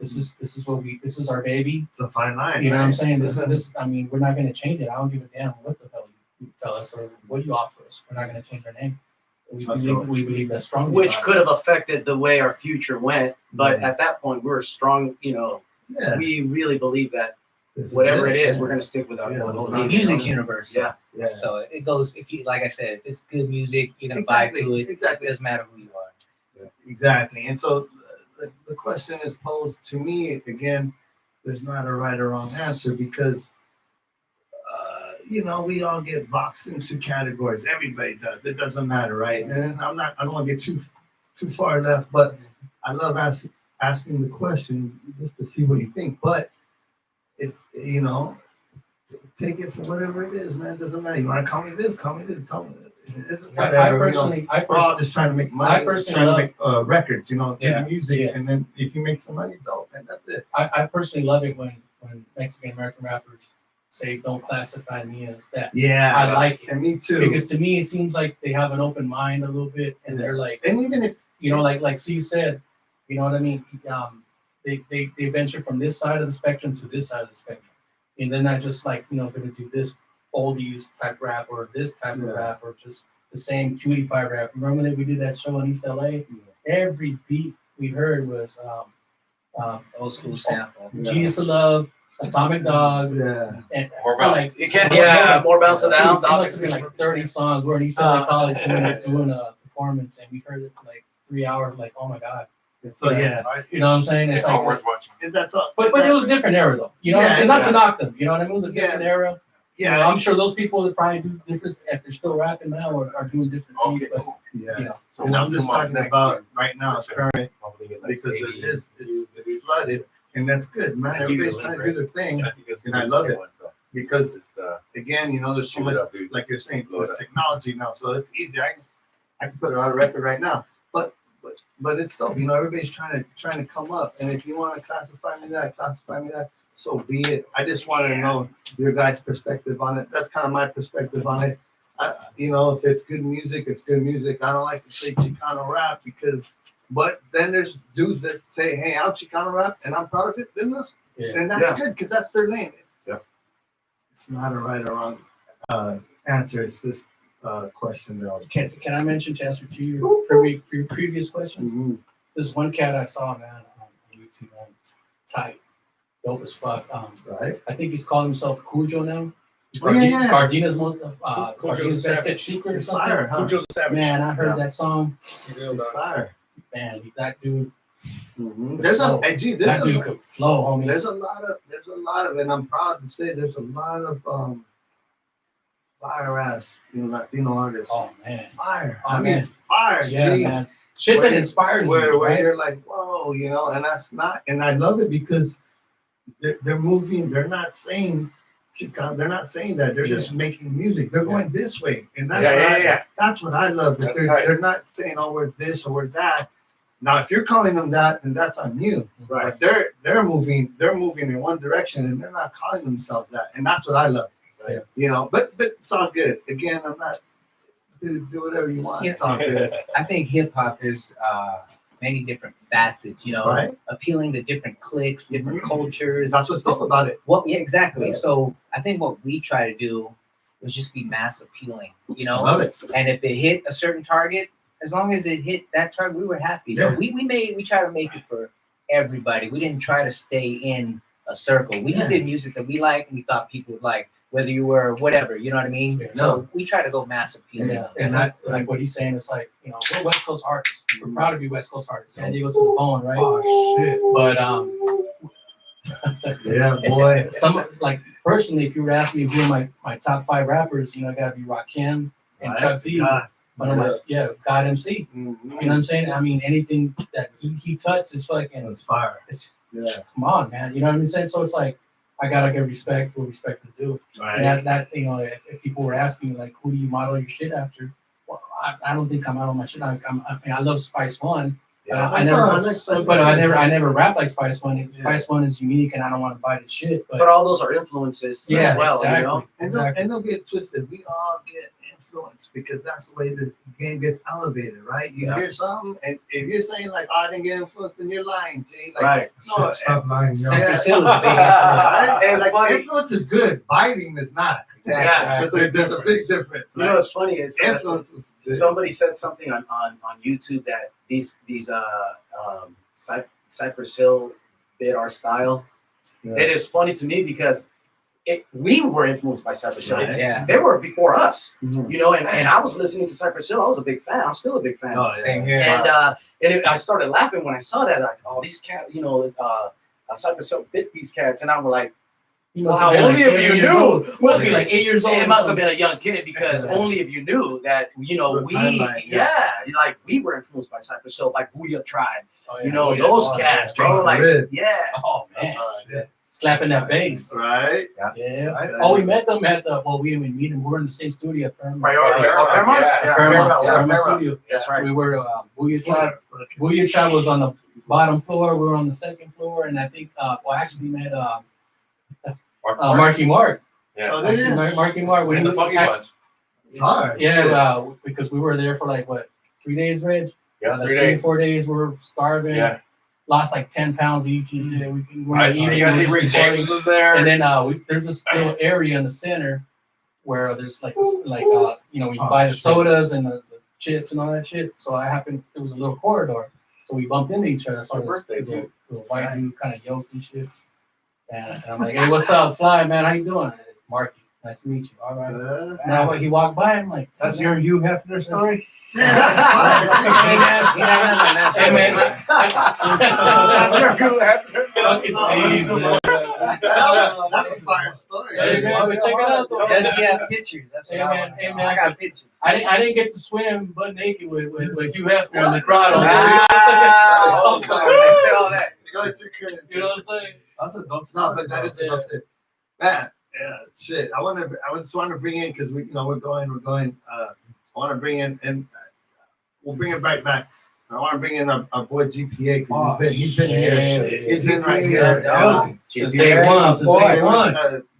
This is our baby. It's a fine line. You know what I'm right? saying? This. I mean, we're not going to change it. I don't give a damn what the hell you tell us or what you offer us. We're not going to change our name. We believe that strongly. Which about could it. have affected the way our future went, but at that point we were strong. Yeah. We really believe that This whatever it is, we're gonna stick with our Yeah. whole The name. music universe. Yeah. Yeah. So it goes, if you, like I said, if it's good music, you're going to Exactly, vibe to it. exactly. It doesn't matter who you are. Exactly. And so the question is posed to me again. There's not a right or wrong answer because we all get boxed into categories. Everybody does. It doesn't matter, right? And I don't want to get too far left, but I love asking the question just to see what you think. But take it for whatever it is, man. It doesn't matter. You want to call me this, call me this, call me this. I personally, We're all just trying to make money. I personally trying to make records, Yeah, make music, yeah. and then if you make some money, dope, and that's it. I personally love it when Mexican American rappers say, "Don't classify me as that." Yeah, I like it and me too. because to me it seems like they have an open mind a little bit, and they're like, and even if like C said, you know what I mean. They venture from this side of the spectrum to this side of the spectrum, and they're not just like going to do this oldies type rap or this type of rap or just the same cutie pie rap. Remember when we did that show in East LA? Every beat we heard was Old school sample. Genius of Love, Atomic Dog, and More bounce. It can, more bounce and downs. It must have been like 30 songs. We're in East LA College doing a performance, and we heard it for like 3 hours. Like, oh my god. So yeah, You know what I'm saying? It's It's all like, worth watching. and that's all. but it was a different era though. You know what I'm saying? Not to knock them. You know what I mean? It was a different era. You know, Yeah, I'm sure those people that probably do different if they're still rapping now or are doing different things. Okay, But cool. yeah. you know, So And I'm just come on, talking next about week. right now, Sure. current, because it's flooded, and that's good, man. Everybody's trying to do their thing, and I love it because again, you know, there's so much, like you're saying, there's technology now, so it's easy. I can put it on a record right now, but it's dope. You know, everybody's trying to come up, and if you want to classify me that, so be it. I just wanted to know your guys' perspective on it. That's kind of my perspective on it. You know, if it's good music, it's good music. I don't like to say Chicano rap but then there's dudes that say, hey, I'm Chicano rap and I'm proud of it, and that's good because that's their lane. Yeah. It's not a right or wrong answer. It's this question that I was. can I mention to answer to your previous question? Mm-hmm. There's one cat I saw, man, on YouTube, man. It's tight, dope as fuck. Right. I think he's calling himself Cujo now. Oh, yeah. Gardina's Cujo's best Savage. kept secret or It's something. fire, huh? Cujo the Savage. Man, I heard that song. It's fire. Man, that dude, Mm-hmm. There's a, hey, gee, that dude could flow, homie. there's a lot of, and I'm proud to say there's a lot of fire ass, Latino artists. Oh man, Fire. Oh, I mean, man. fire. Yeah, Gee. man. Shit that inspires where you, right? you're like, whoa, and that's not, and I love it because they're moving. They're not saying Chicano. They're not saying that. They're just making music. They're going this way, and that's that's what I love. That they're not saying, oh, we're this or we're that. Now, if you're calling them that, then that's on you. Right. But they're moving in one direction, and they're not calling themselves that, and that's what I love. Right. You know, but it's all good. Again, I'm not do whatever you want. It's all good. I think hip hop is many different facets, Right. appealing to different cliques, different cultures. That's what's dope about it. Well, yeah, exactly. Yeah. So I think what we try to do was just be mass appealing, Love it. And if it hit a certain target, as long as it hit that target, we were happy. Yeah. So we try to make it for everybody. We didn't try to stay in a circle. We just Yeah. did music that we liked and we thought people would like, whether you were whatever, you know what I mean? Yeah. So we try to go mass appealing. Yeah, and like what he's saying is like, we're West Coast artists. We're proud to be West Coast artists. San Diego to the bone, right? Oh shit. But Yeah, boy. some like personally, if you were asking me who are my top 5 rappers, I gotta be Rakim and Right. Chuck D. God. But I'm like, God MC. Mhm. You know what I'm saying? I mean, anything that he touched is fucking. It's fire. It's, Yeah. come on, man. You know what I'm saying? So it's like I gotta give respect where respect is due. Right. And that if people were asking me like, who do you model your shit after? Well, I don't think I'm out on my shit. I love Spice One. Yeah, I never rap like Spice One. Yeah. Spice One is unique, and I don't want to buy the shit. But all those are influences yeah, as well, exactly. And don't get twisted. We all get influenced because that's the way the game gets elevated, right? You hear something, and if you're saying like, "Oh, I didn't get influenced," then you're lying, Jay. Like, Right. no, Stop lying, yo. Yeah. Cypress Hill is a big influence. right? It's Like, funny. influence is good. Biting is not. Yeah. There's a big difference. You know Right? what's funny is Influence is good. somebody said something on YouTube that these Cypress Hill bit our style. Yeah. It is funny to me because we were influenced by Cypress Hill. Right. Yeah. They were before us, Mhm. and I was listening to Cypress Hill. I was a big fan. I'm still a big fan. Oh, yeah. Same here. I started laughing when I saw that. Like, oh, these cats, Cypress Hill bit these cats, and I'm like, You must wow, have been only like if you 7 years knew. old. Must be like 8 years old. It must have been a young kid because Yeah. only if you knew that, The timeline, like we were influenced by Cypress Hill, like Booyah Tribe, Oh, those Oh, cats, yeah. bro. Gangsta Like, Red. yeah. Oh man, Yeah. slapping that bass. Right? Yeah. Oh, we met them at the. Well, we didn't meet them. We were in the same studio. Paramount. Paramount? Paramount studio. That's right. We were Booyah Tribe. Booyah Tribe was on the bottom floor. We were on the second floor, and I think actually we met Marky Mark. Oh, Actually, there it is. Marky Mark. In the Funky Bunch. It's hard. Yeah, because we were there for like 3 days, Reg? Yeah, Like 3 3 days. 4 days. We were starving. Yeah. Lost like 10 pounds each. We were I eating. think we were Rick just James partying. was there. And then there's this little area in the center where there's when you buy the sodas and the chips and all that shit. So there was a little corridor. So we bumped into each other. So this little white dude kind of yoked and shit. And I'm like, hey, what's up, Fly, man? How you doing? Marky. Nice to meet you. All right. Now when he walked by, I'm like, That's your Hugh Hefner story? hey man, That's a fire story. Hey, man, but check it out though. Does he have pictures? That's what Hey, I man, want to hey, know. man. I got pictures. I didn't get to swim butt naked with Hugh Hefner in the grotto. I'm sorry. I said all that. You know what I'm saying? That's a dope No, story. but that is the best. Man, yeah, shit. I just want to bring in because we're going. I want to bring in, and we'll bring it right back. I want to bring in our boy GPA because he's been here. He's been right here. Since day one.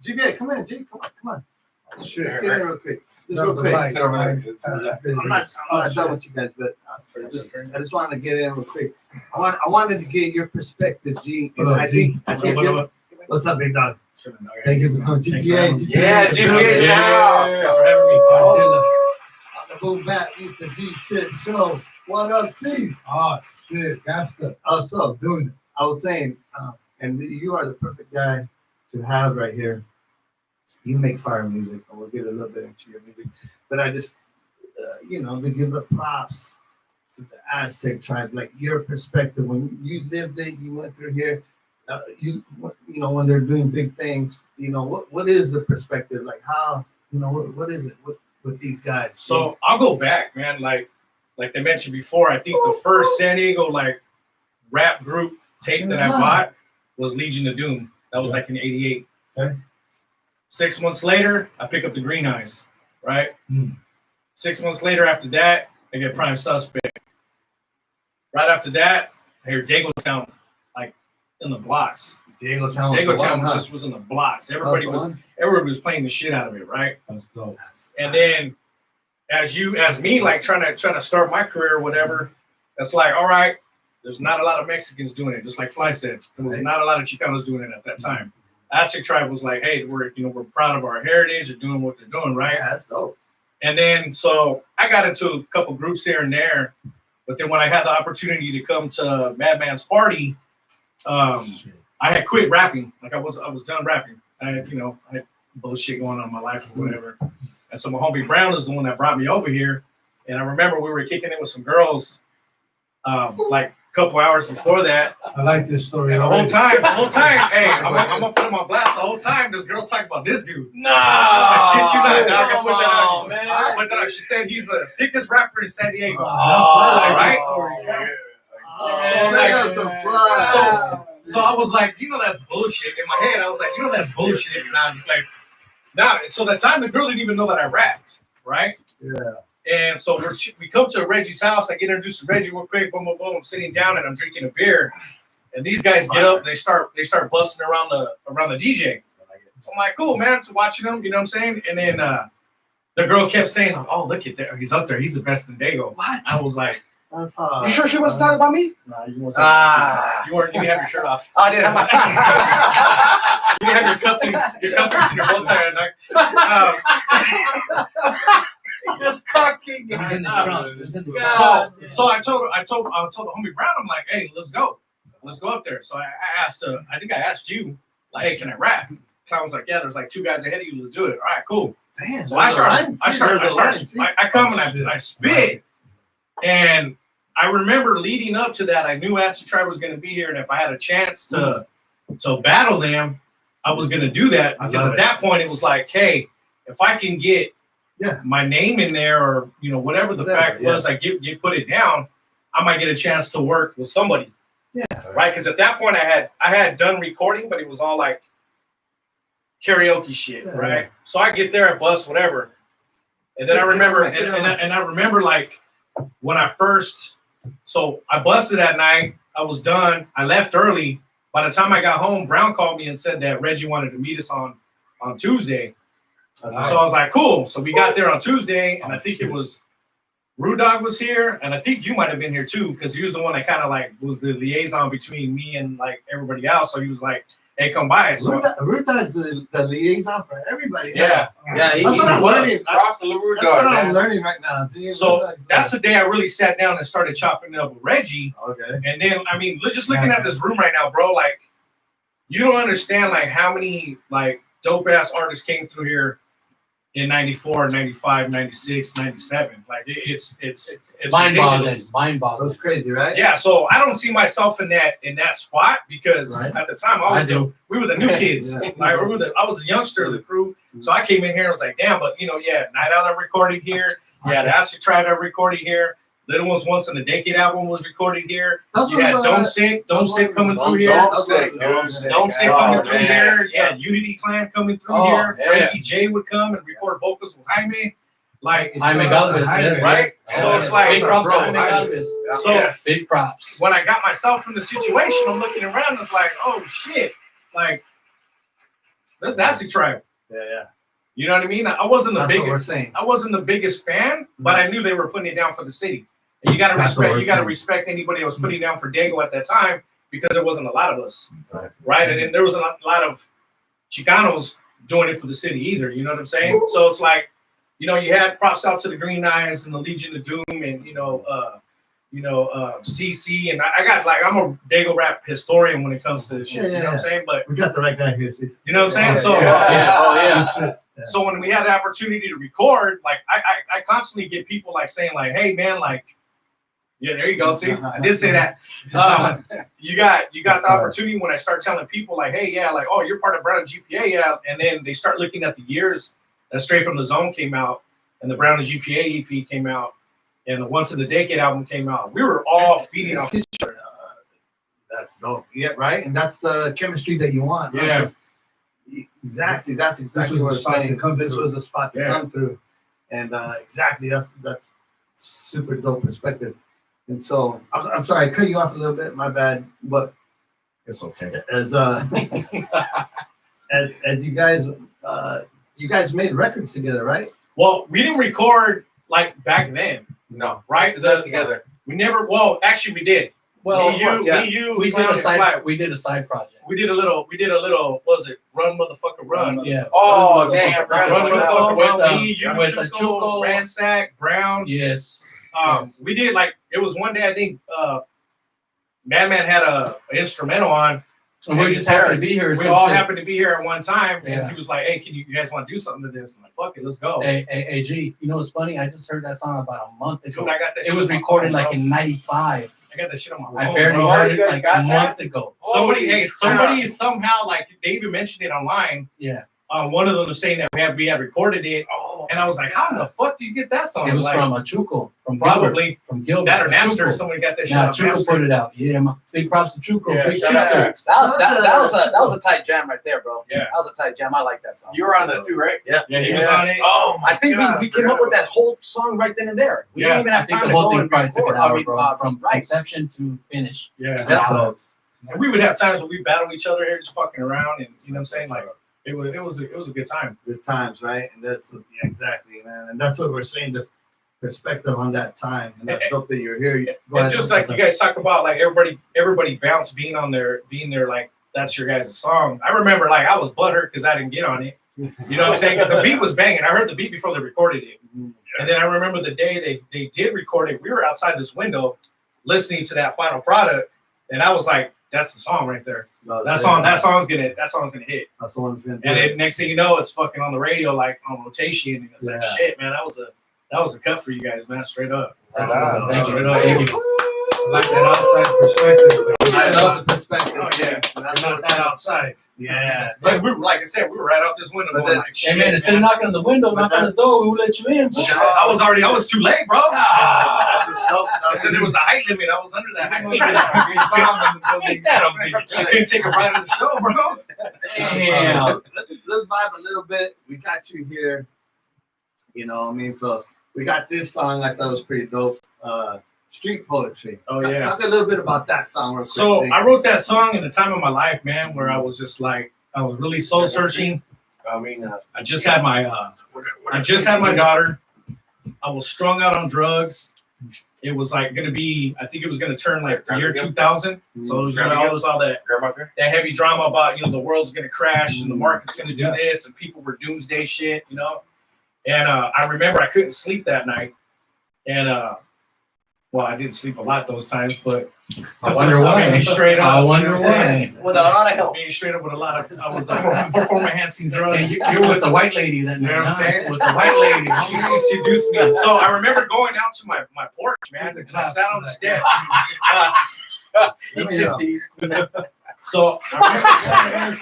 GPA, come in, G. Come on. Shit. Let's get in real quick. Just real That's quick. right. Sit over there. I'm not done with you guys, but I just wanted to get in real quick. I wanted to get your perspective, G. And I think what's up, big dog? Thank you for coming, GPA. Yeah, GPA. Yeah. For having me. On the Boombap meets the Gshit show. What up, C's? Oh, shit. That's the Also, doing it. I was saying, and you are the perfect guy to have right here. You make fire music, and we'll get a little bit into your music. But I just, to give up props to the Aztec tribe, like your perspective when you lived it, you went through here. When they're doing big things, what is the perspective? Like how, what is it with these guys? So I'll go back, man. Like they mentioned before, I think the first San Diego rap group tape that I bought was Legion of Doom. That was like in '88. Okay. 6 months later, I pick up the Green Eyes, right? 6 months later, after that, I get Prime Suspect. Right after that, I hear Dagotown, like in the blocks. Dagotown was in the blocks. Everybody was playing the shit out of it, right? Let's go. And then as me, like trying to start my career or whatever, that's like, all right, there's not a lot of Mexicans doing it, just like Fly said. There was not a lot of Chicanos doing it at that time. Aztec tribe was like, hey, we're proud of our heritage and doing what they're doing, right? Yeah, that's dope. And then so I got into a couple groups here and there, but then when I had the opportunity to come to Madman's party, I had quit rapping. Like I was done rapping. I had bullshit going on in my life or whatever. And so my homie Brown is the one that brought me over here. And I remember we were kicking it with some girls like a couple hours before that. I like this story. And the whole time, hey, I'm gonna put him on blast. The whole time, this girl's talking about this dude. No, I shit you not, dog. I put that out. man. I put that out. She said he's the sickest rapper in San Diego. Right? So I was like, that's bullshit. In my head, I was like, that's bullshit. And I'm like, so that time the girl didn't even know that I rapped, right? Yeah. And so we come to Reggie's house. I get introduced to Reggie real quick. Boom, boom, boom. I'm sitting down and I'm drinking a beer. And these guys get up and they start busting around the DJ. So I'm like, cool, man. So watching them, you know what I'm saying? And then the girl kept saying, oh, look at that. He's up there. He's the best in Dago. What? I was like, You sure she wasn't talking about me? nah, you weren't. You didn't have your shirt off. I didn't have my. You didn't have your cufflinks and your bow tie on. This cocking. It was in the trunk. It was in the trunk. So I told the homie Brown, I'm like, hey, let's go up there. So I asked, I think I asked you, like, hey, can I rap? Clown was like, yeah, there's like two guys ahead of you. Let's do it. All right, cool. Damn, So I come and I spit. And I remember leading up to that, I knew Aztec Tribe was going to be here, and if I had a chance to battle them, I was going to do that, because at that point it was like, hey, if I can get my name in there, or whatever the fact was, I get put it down, I might get a chance to work with somebody. Yeah. Right? Because at that point I had done recording, but it was all like karaoke shit, right? So I get there, I bust whatever, and then I remember, and I remember like when I first, so I busted that night, I was done, I left early. By the time I got home, Brown called me and said that Reggie wanted to meet us on Tuesday. So I was like, cool. So we got there on Tuesday, and I think it was Rude Dog was here, and I think you might have been here too, because he was the one that kind of like was the liaison between me and like everybody else. So he was like, hey, come by. So Rude Dog's the liaison for everybody. Yeah. That's what I'm learning. That's what I'm learning right now. So that's the day I really sat down and started chopping it up with Reggie. Okay. And then, I mean, just looking at this room right now, bro, like, you don't understand like how many like dope ass artists came through here in 94, 95, 96, 97. Like it's Mind-boggling. ridiculous. That Mind-boggling. was crazy, right? Yeah, so I don't see myself in that spot because Right. at the time I do. we were the new kids. Yeah. Like I was a youngster of the crew, so I came in here and was like, damn, but Night Out I recorded here. Yeah, the Aztec Tribe I recorded here. Little Ones Once in the Decade album was recorded here. Those You had were, Don't Sick coming through Don't here. Sick, dude. Don't Sick Oh, coming through man. here. Yeah, Unity Clan coming through Oh, here. yeah. Frankie J would come and record vocals with Jaime. Like, Jaime Galvez, yeah, right? So it's like, big props to bro, Jaime Galvez. So Big props. when I got myself in the situation, I'm looking around and it's like, oh shit, like that's Aztec Tribe. Yeah. You know what I mean? I wasn't the That's what we're biggest. saying. I wasn't the biggest fan, but I knew they were putting it down for the city. And you gotta That's what respect. we're You gotta saying. respect anybody that was putting down for Dago at that time because there wasn't a lot of us, Exactly. right? And then there was a lot of Chicanos doing it for the city either. You know what I'm saying? So it's like, you had props out to the Green Eyes and the Legion of Doom and CC and I got like I'm a Dago rap historian when it comes to this shit. You know what I'm saying? But We got the right guy here, sis. you know what I'm saying? So so when we had the opportunity to record, like I constantly get people like saying like, hey man, like, yeah, there you go. See, I did say that. You got the opportunity when I start telling people like, hey, yeah, like, oh, you're part of Brown and GPA, yeah, and then they start looking at the years that Straight from the Zone came out, and the Brown and GPA EP came out, and the Once in the Decade album came out. We were all feeding off each other. That's dope. Yeah, right. And that's the chemistry that you want. Right? Yeah. That's- exactly. That's exactly was what a I'm spot saying. to come This through. was a spot to Yeah. come through, and exactly that's super dope perspective. And so I'm sorry I cut you off a little bit. My bad. But It's okay. as as you guys made records together, right? Well, we didn't record like back then, No, right? to that together. We never. Well, actually, we did. Well, me, you, we Clown, did a and side. Fly. We did a side project. We did a little. What was it? Run, motherfucker, run. Yeah. Oh, dang, Run, Run, motherfucker, with, run. Me, you, with the Chuco, Chuco. Ransack, Brown. Yes. Yes. We did like it was one day. I think Madman had a instrumental on. And we just happened to be here. We some all shit. happened to be here at one time, and Yeah. he was like, "Hey, you guys want to do something to this?" I'm like, "Fuck it, let's go." Hey, G, you know what's funny? I just heard that song about a month ago. Dude, I got that. It shit was on my recorded phone, like bro. in '95. I got that shit on my phone. I barely bro. heard you it guys like got a that? month ago. Somebody, Holy somehow, like they even mentioned it online. Yeah. One of them was saying that we had recorded it, and I was like, "How in the fuck do you get that song?" It was like, from a Chuco. From probably Gilbert, from Gilbert. that or Napster. Chuco. Somebody got that shit. Nah, on Chuco Napster. put it out. Yeah, big props to Chuco. Yeah, Big shout out to Chuco. That was a tight jam right there, bro. Yeah. That was a tight jam. I like that song. You were on that too, right? Yeah, he was on it. Oh, my I think God, we came up with that whole song right then and there. We didn't even I have think time the to whole go thing and probably took record. an hour, I mean, bro. From right. conception to finish. Yeah. Yeah. And we would have times where we battle each other here, just fucking around, and you know what I'm saying? Like it was a good time. Good times, right? And that's exactly, man. And that's what we're saying. The perspective on that time, and that's dope that you're here. Go And ahead. just like you guys talk about, like everybody bounce being there, like that's your guys' song. I remember like I was butthurt because I didn't get on it. You know what I'm saying? Because the beat was banging. I heard the beat before they recorded it, and then I remember the day they did record it. We were outside this window listening to that final product, and I was like, "That's the song right there. That song's gonna hit." That's the one's gonna. And then next thing you know, it's fucking on the radio, like on rotation, and it's like, Yeah. shit, man, that was a cut for you guys, man, straight up. Thank you. Straight up. Thank you. Like that outside perspective. I love the perspective. Oh, yeah. That's Not that outside. Yeah. But we were, like I said, we were right out this window But going that's- like, shit, Hey man, instead of knocking on the window, knock on the door. We will let you in. Bro. I was too late, bro. That's just dope. I said there was a height limit. I was under that height limit. Ain't that a bitch? I couldn't take a ride on the show, bro. Damn. Let's vibe a little bit. We got you here. You know what I mean? So we got this song. I thought was pretty dope. Street Poetry. Oh, yeah. Talk a little bit about that song real quick. So Dave. I wrote that song in the time of my life, man, where I was just like, I was really soul searching. I mean, I just had my daughter. I was strung out on drugs. It was like gonna be, I think it was gonna turn like the year 2000. So it was gonna all that grandma here? heavy drama about, the world's gonna crash and the market's gonna do this and people were doomsday shit, And I remember I couldn't sleep that night. And Well, I didn't sleep a lot those times, but I wonder why. Being straight up. I wonder you know what I'm saying? why. With a lot of help. Being straight up with a lot of, I was performing enhancing drugs. And you're with the white lady that You know night, what I'm huh? saying? With the white lady. She seduced me. So I remember going out to my porch, man, and I sat on the steps. So I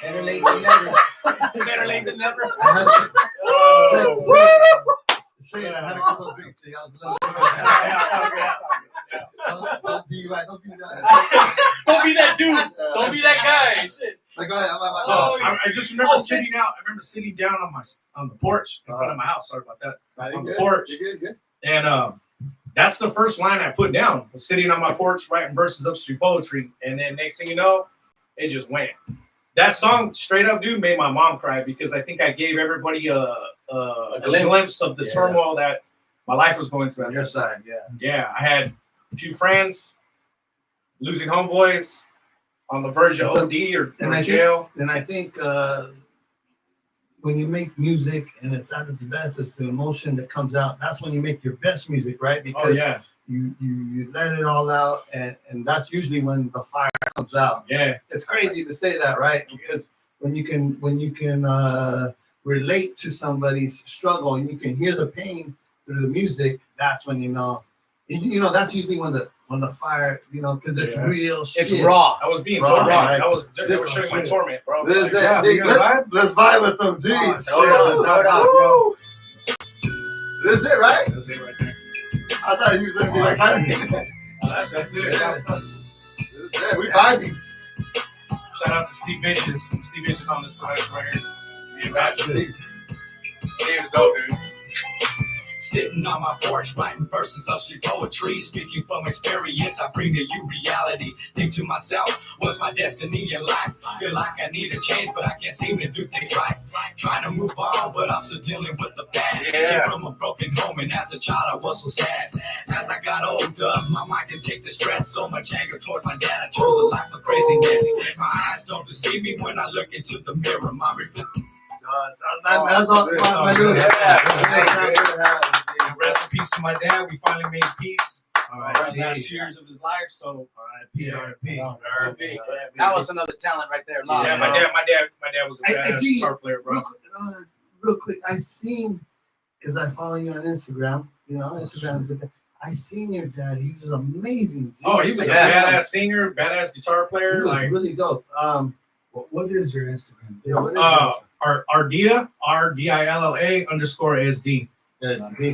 Better late than never. Better late than never. Shit, I had a couple of drinks. So don't do that. Don't be that dude. Don't be that guy. Shit. Like, go ahead. So I just remember sitting out. I remember sitting down on the porch in front of my house. Sorry about that. On the porch. You're good. And that's the first line I put down. Was sitting on my porch writing verses of street poetry, and then next thing you know, it just went. That song, straight up, dude, made my mom cry because I think I gave everybody a glimpse of the turmoil that my life was going through. On your side, yeah. Yeah, I had a few friends losing homeboys on the verge of OD or jail. And I think when you make music and it's at its best, it's the emotion that comes out. That's when you make your best music, right? Because you let it all out, and that's usually when the fire comes out. Yeah, it's crazy to say that, right? Because when you can relate to somebody's struggle and you can hear the pain through the music, that's when you know that's usually when the fire, because it's real shit. It's raw. I was being Raw, tormented. right? They were showing my torment, bro. Let's Let's vibe with them, G. Throw it out, bro. This is it, right? That's it right there. I thought he was gonna be like, That's it. yeah, we vibing. Shout out to Steve Vicious. Steve Vicious on this production right here. The ambassador. Dave's dope, dude. Sitting on my porch, writing verses of street poetry. Speaking from experience, I bring to you reality. Think to myself, what's my destiny in life? Feel like I need a change, but I can't seem to do things right. Trying to move on, but I'm still dealing with the past. Came from a broken home, and as a child, I was so sad. As I got older, my mind can take the stress. So much anger towards my dad, I chose a life of craziness. My eyes don't deceive me when I look into the mirror. My reflection. That's all. My dude. Rest in peace to my dad. We finally made peace. Last 2 years of his life. So R.I.P. That was another talent right there. Lost, Yeah, my dad was a badass guitar player, bro. Real quick, I seen, because I follow you on Instagram. Instagram. I seen your dad. He was amazing. Dude. Oh, he was a badass singer, badass guitar player. He was really dope. What is your Instagram? Yeah, what is Ardilla, RDILLA_SD.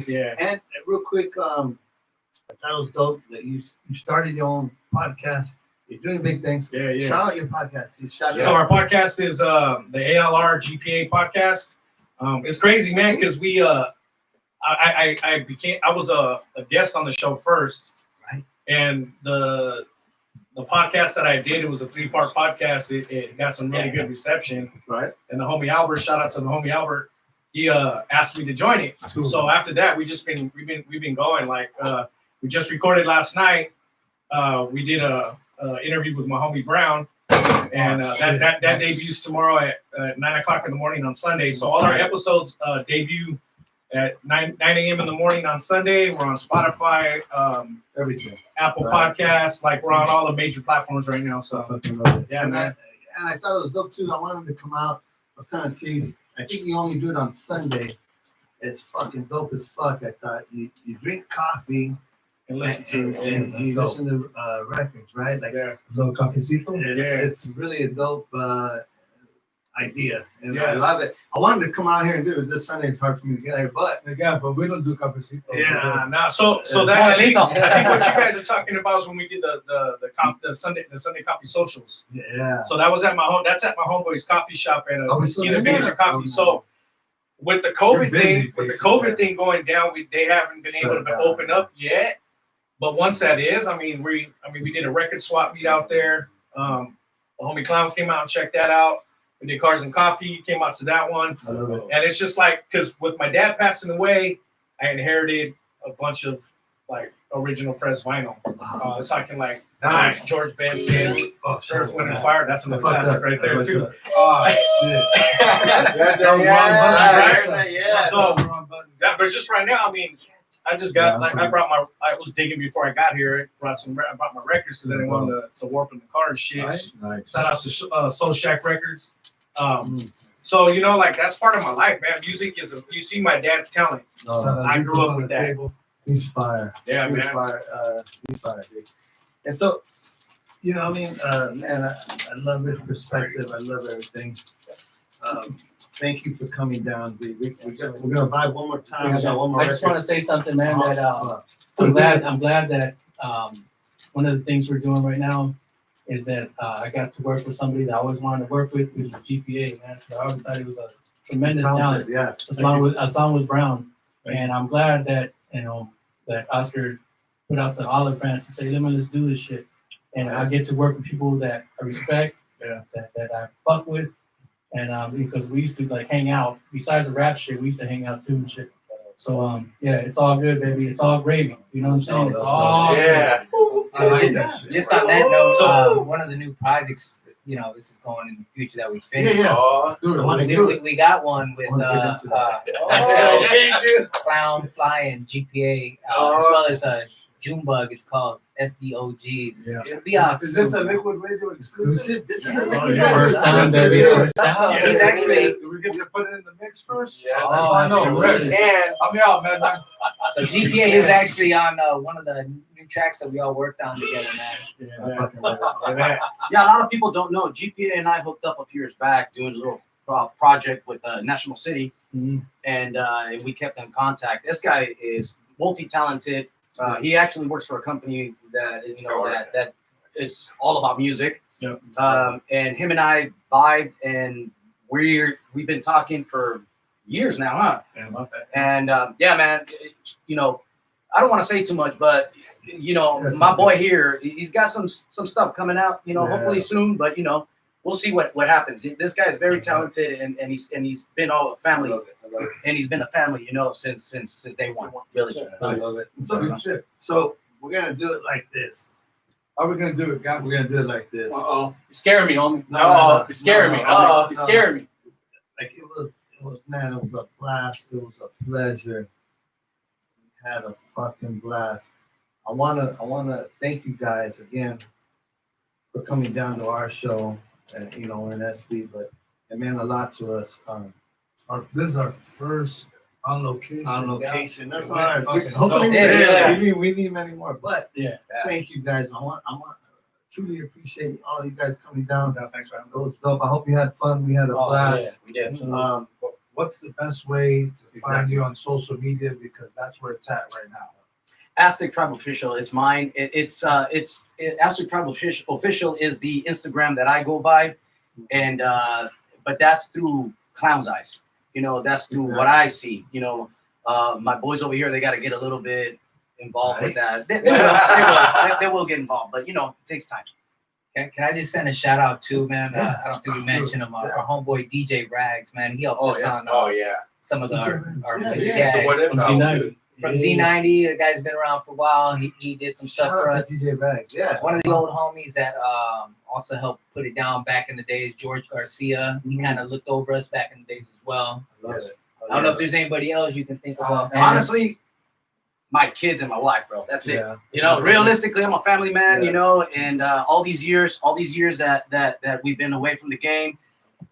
Yeah. And real quick, I thought it was dope that you started your own podcast. You're doing big things. Yeah. Shout out your podcast, dude. Shout So out. our podcast is the ALR GPA podcast. It's crazy, man, because we I was a guest on the show first, right? And the podcast that I did, it was a 3-part podcast. It got some really good reception, right? And the homie Albert, shout out to the homie Albert, he asked me to join it. So after that, we've been going. Like we just recorded last night. We did a interview with my homie Brown, and that debuts tomorrow at 9 o'clock in the morning on Sunday. So all our episodes debut at 9 a.m. in the morning on Sunday. We're on Spotify, Everything. Apple Podcasts. Like we're on all the major platforms right now. So yeah, man. And I thought it was dope too. I wanted to come out. I was kind of teased. I think you only do it on Sunday. It's fucking dope as fuck. I thought you drink coffee and listen to and you listen to records, right? Like Little cafecito. It's really a dope idea, and I love it. I wanted to come out here and do it. This Sunday it's hard for me to get here, but but we don't do cafecito. So that I think what you guys are talking about is when we did the Sunday coffee socials. Yeah. So that was at my home. That's at my homeboy's coffee shop at a major coffee. So with the COVID thing going down, they haven't been able to open up yet. But once that is, we did a record swap meet out there. The homie Clown came out and checked that out. We did Cars and Coffee, came out to that one. I love it. And it's just like, because with my dad passing away, I inherited a bunch of like original press vinyl. We're talking like George Benson, Earth, Wind, and Fire. That's another classic right there too. Oh shit! So Yeah, but just right now, I mean, I just got I was digging before I got here. I brought my records because I didn't want to warp in the car and shit. Nice. Shout out to Soul Shack Records. So you know, like that's part of my life, man. Music is you see my dad's talent. I grew up with that. He's fire. Yeah, he's man. Fire. He's fire, dude. And so, you know, I mean, man, I love his perspective. I love everything. Thank you for coming down, dude. We're gonna vibe one more time. I just want to say something, man. That I'm glad that one of the things we're doing right now is that I got to work with somebody that I always wanted to work with, which was GPA, man. So I always thought he was a tremendous talent. Yeah. As long as Brown, and I'm glad that that Oscar put out the olive branch and say, let's do this shit. And I get to work with people that I respect, that I fuck with. And because we used to like hang out, besides the rap shit, we used to hang out too and shit. So yeah, it's all good, baby. It's all gravy. You know what I'm saying? It's all Just on that note, one of the new projects, this is going in the future that we finished. We got one with Clown, Fly, and GPA, as well as Junebug. It's called SDOGs. It'll be out. Is this a Liquid Radio exclusive? This is a Liquid Radio first time, baby. He's actually. Do we get to put it in the mix first? Yeah, that's what I know. I'm out, man. So GPA is actually on one of the new tracks that we all worked on together, man. Yeah, a lot of people don't know. GPA and I hooked up a few years back doing a little project with National City, and we kept in contact. This guy is multi-talented. He actually works for a company that that is all about music. And him and I vibe, and we've been talking for years now, huh? Yeah, I love that. And yeah, man, I don't want to say too much, but my boy here, he's got some stuff coming out, hopefully soon, but we'll see what happens. This guy is very talented, and he's been all a family, and he's been a family, since day one. Really, I love it. So we're gonna do it like this. How are we gonna do it, guys? We're gonna do it like this. You scaring me, homie. No, you scaring me. You scaring me. Like it was man, it was a blast. It was a pleasure. We had a fucking blast. I wanna thank you guys again for coming down to our show. We're in SD, but it meant a lot to us. This is our first on location. On location. That's all Yeah. right. Hopefully, we need many more. But thank you guys. I want truly appreciate all you guys coming down. Yeah, thanks for having It was dope. I hope you had fun. We had a blast. Yeah, we did. What's the best way to find you on social media? Because that's where it's at right now. Aztec Tribe Official is mine. It's Aztec Tribe Official is the Instagram that I go by, and but that's through Clown's eyes. That's through what I see. My boys over here, they got to get a little bit involved with that. They will get involved, but it takes time. Can I just send a shout out too, man? I don't think we mentioned him. Our homeboy DJ Rags, man. He helped us on some of our from Z90. The guy's been around for a while. He did some stuff for us. DJ Rags. Yeah. One of the old homies that also helped put it down back in the days, George Garcia. He kind of looked over us back in the days as well. I don't know if there's anybody else you can think about. Honestly, my kids and my wife, bro. That's it. Realistically, I'm a family man, and all these years that we've been away from the game,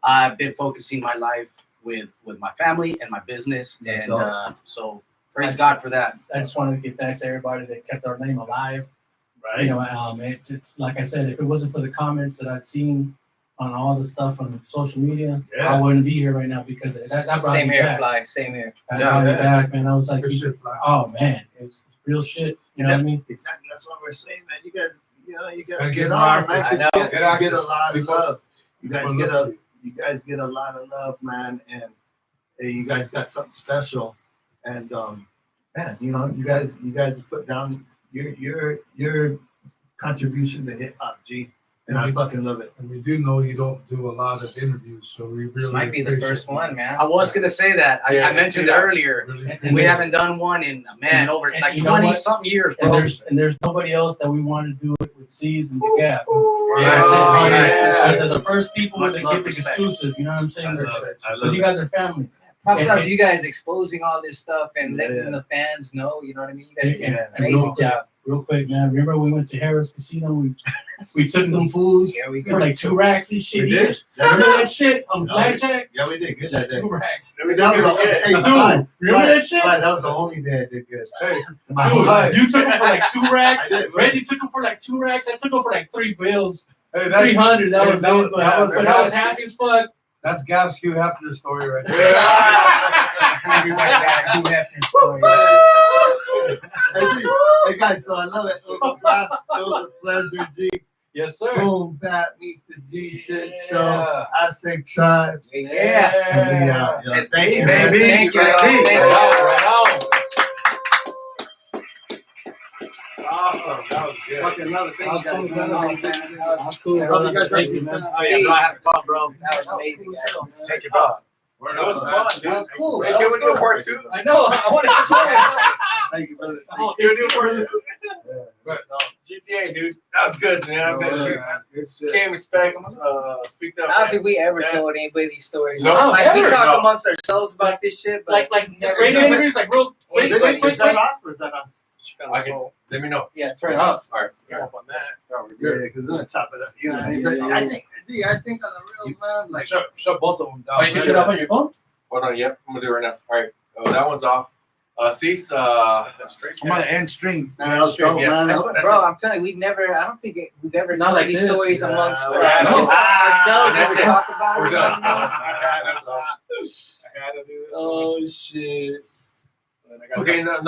I've been focusing my life with my family and my business. And so praise God for that. I just wanted to give thanks to everybody that kept our name alive. Right. It's like I said, if it wasn't for the comments that I'd seen on all the stuff on social media, I wouldn't be here right now because that brought Same me here, back. Fly. Same here. That brought me back, man. I was like, oh man, it was real shit. You know what I mean? Exactly. That's what we're saying, man. You guys, you gotta Gotta get get on, more man. active. Get a lot of love. You guys get a lot of love, man, and you guys got something special. And man, you guys put down your contribution to hip hop, G. And I fucking love it. And we do know you don't do a lot of interviews, so we really This might be the first one, man. I was gonna say that. I mentioned it earlier. And We haven't done one in over like 20-something years, And bro. there's nobody else that we want to do it with C's and the Gap. Yeah. They're the first people Much that love, get the respect. exclusive. You know what I'm saying? I love it. Because you guys are family. Props And- out to you guys exposing all this stuff and letting Yeah. the fans know. You know what I mean? You guys did an Yeah. amazing job. Real quick, man. Remember we went to Harris Casino? We took them fools Here we for go. like 2 racks and shit We did. each. Remember that shit on No. blackjack? Yeah, we did good that day. 2 racks. That was the, hey, Dude, Clyde, remember Clyde, that shit? Clyde, that was the only day I did good. Hey, My whole Dude, life. you took them for like 2 racks. I did, Randy took them for like 2 racks. I took them for like 3 bills. hey, 300. That hey, was that was- it, that was- but I was happy as fuck. That's Gab's Hugh Hefner story right there. Everybody got a Hugh Hefner story. Hey, guys, so I love it. It was a blast. It was a pleasure, G. Yes, sir. Boombap meets the Gshit Yeah. show. Aztec Tribe. Yeah. And we out. Yo, That's thank deep, you, man. man. Thank you. Thank Thank you. you. Right on. awesome. That was good. Fucking love it. Thank you, guys. That's cool, Yeah, brother. hope you guys Thank have you, a good man. Oh, yeah, bro, I had fun, bro. That was amazing, guys. Thank you, bro. That was fun. That was cool. Hey, That can was we do cool. part 2? I know. I want to enjoy Thank you, brother. it. Can we do part 2? Yeah. But, GTA, dude. That was good, man. Oh, That shit, yeah. man. Good shit. Can't respect, speak up. I don't man. think we ever Yeah. told anybody these stories. No, like we never. talk No. amongst ourselves about this shit, but Like just never radio told- interviews, like real quick, Is quick, quick, quick. off or is that on? I can, let me know. Yeah, turn it off. All right. Go up on that. Yeah, because they're gonna chop it up. You know what I mean? But I think on the real man, like Shut both of them down. Oh, you can shut off on your phone? Hold on. Yep. I'm going to do it right now. All right. That one's off. Cease. I'm on the end stream. man, let's go, Yes. man. That's Bro, it. I'm telling you, I don't think we've ever Not told like these this. stories amongst Yeah, no. just ourselves. That's Never it. talk about We're it. done. you know? I had to do this. Oh shit. Okay. No.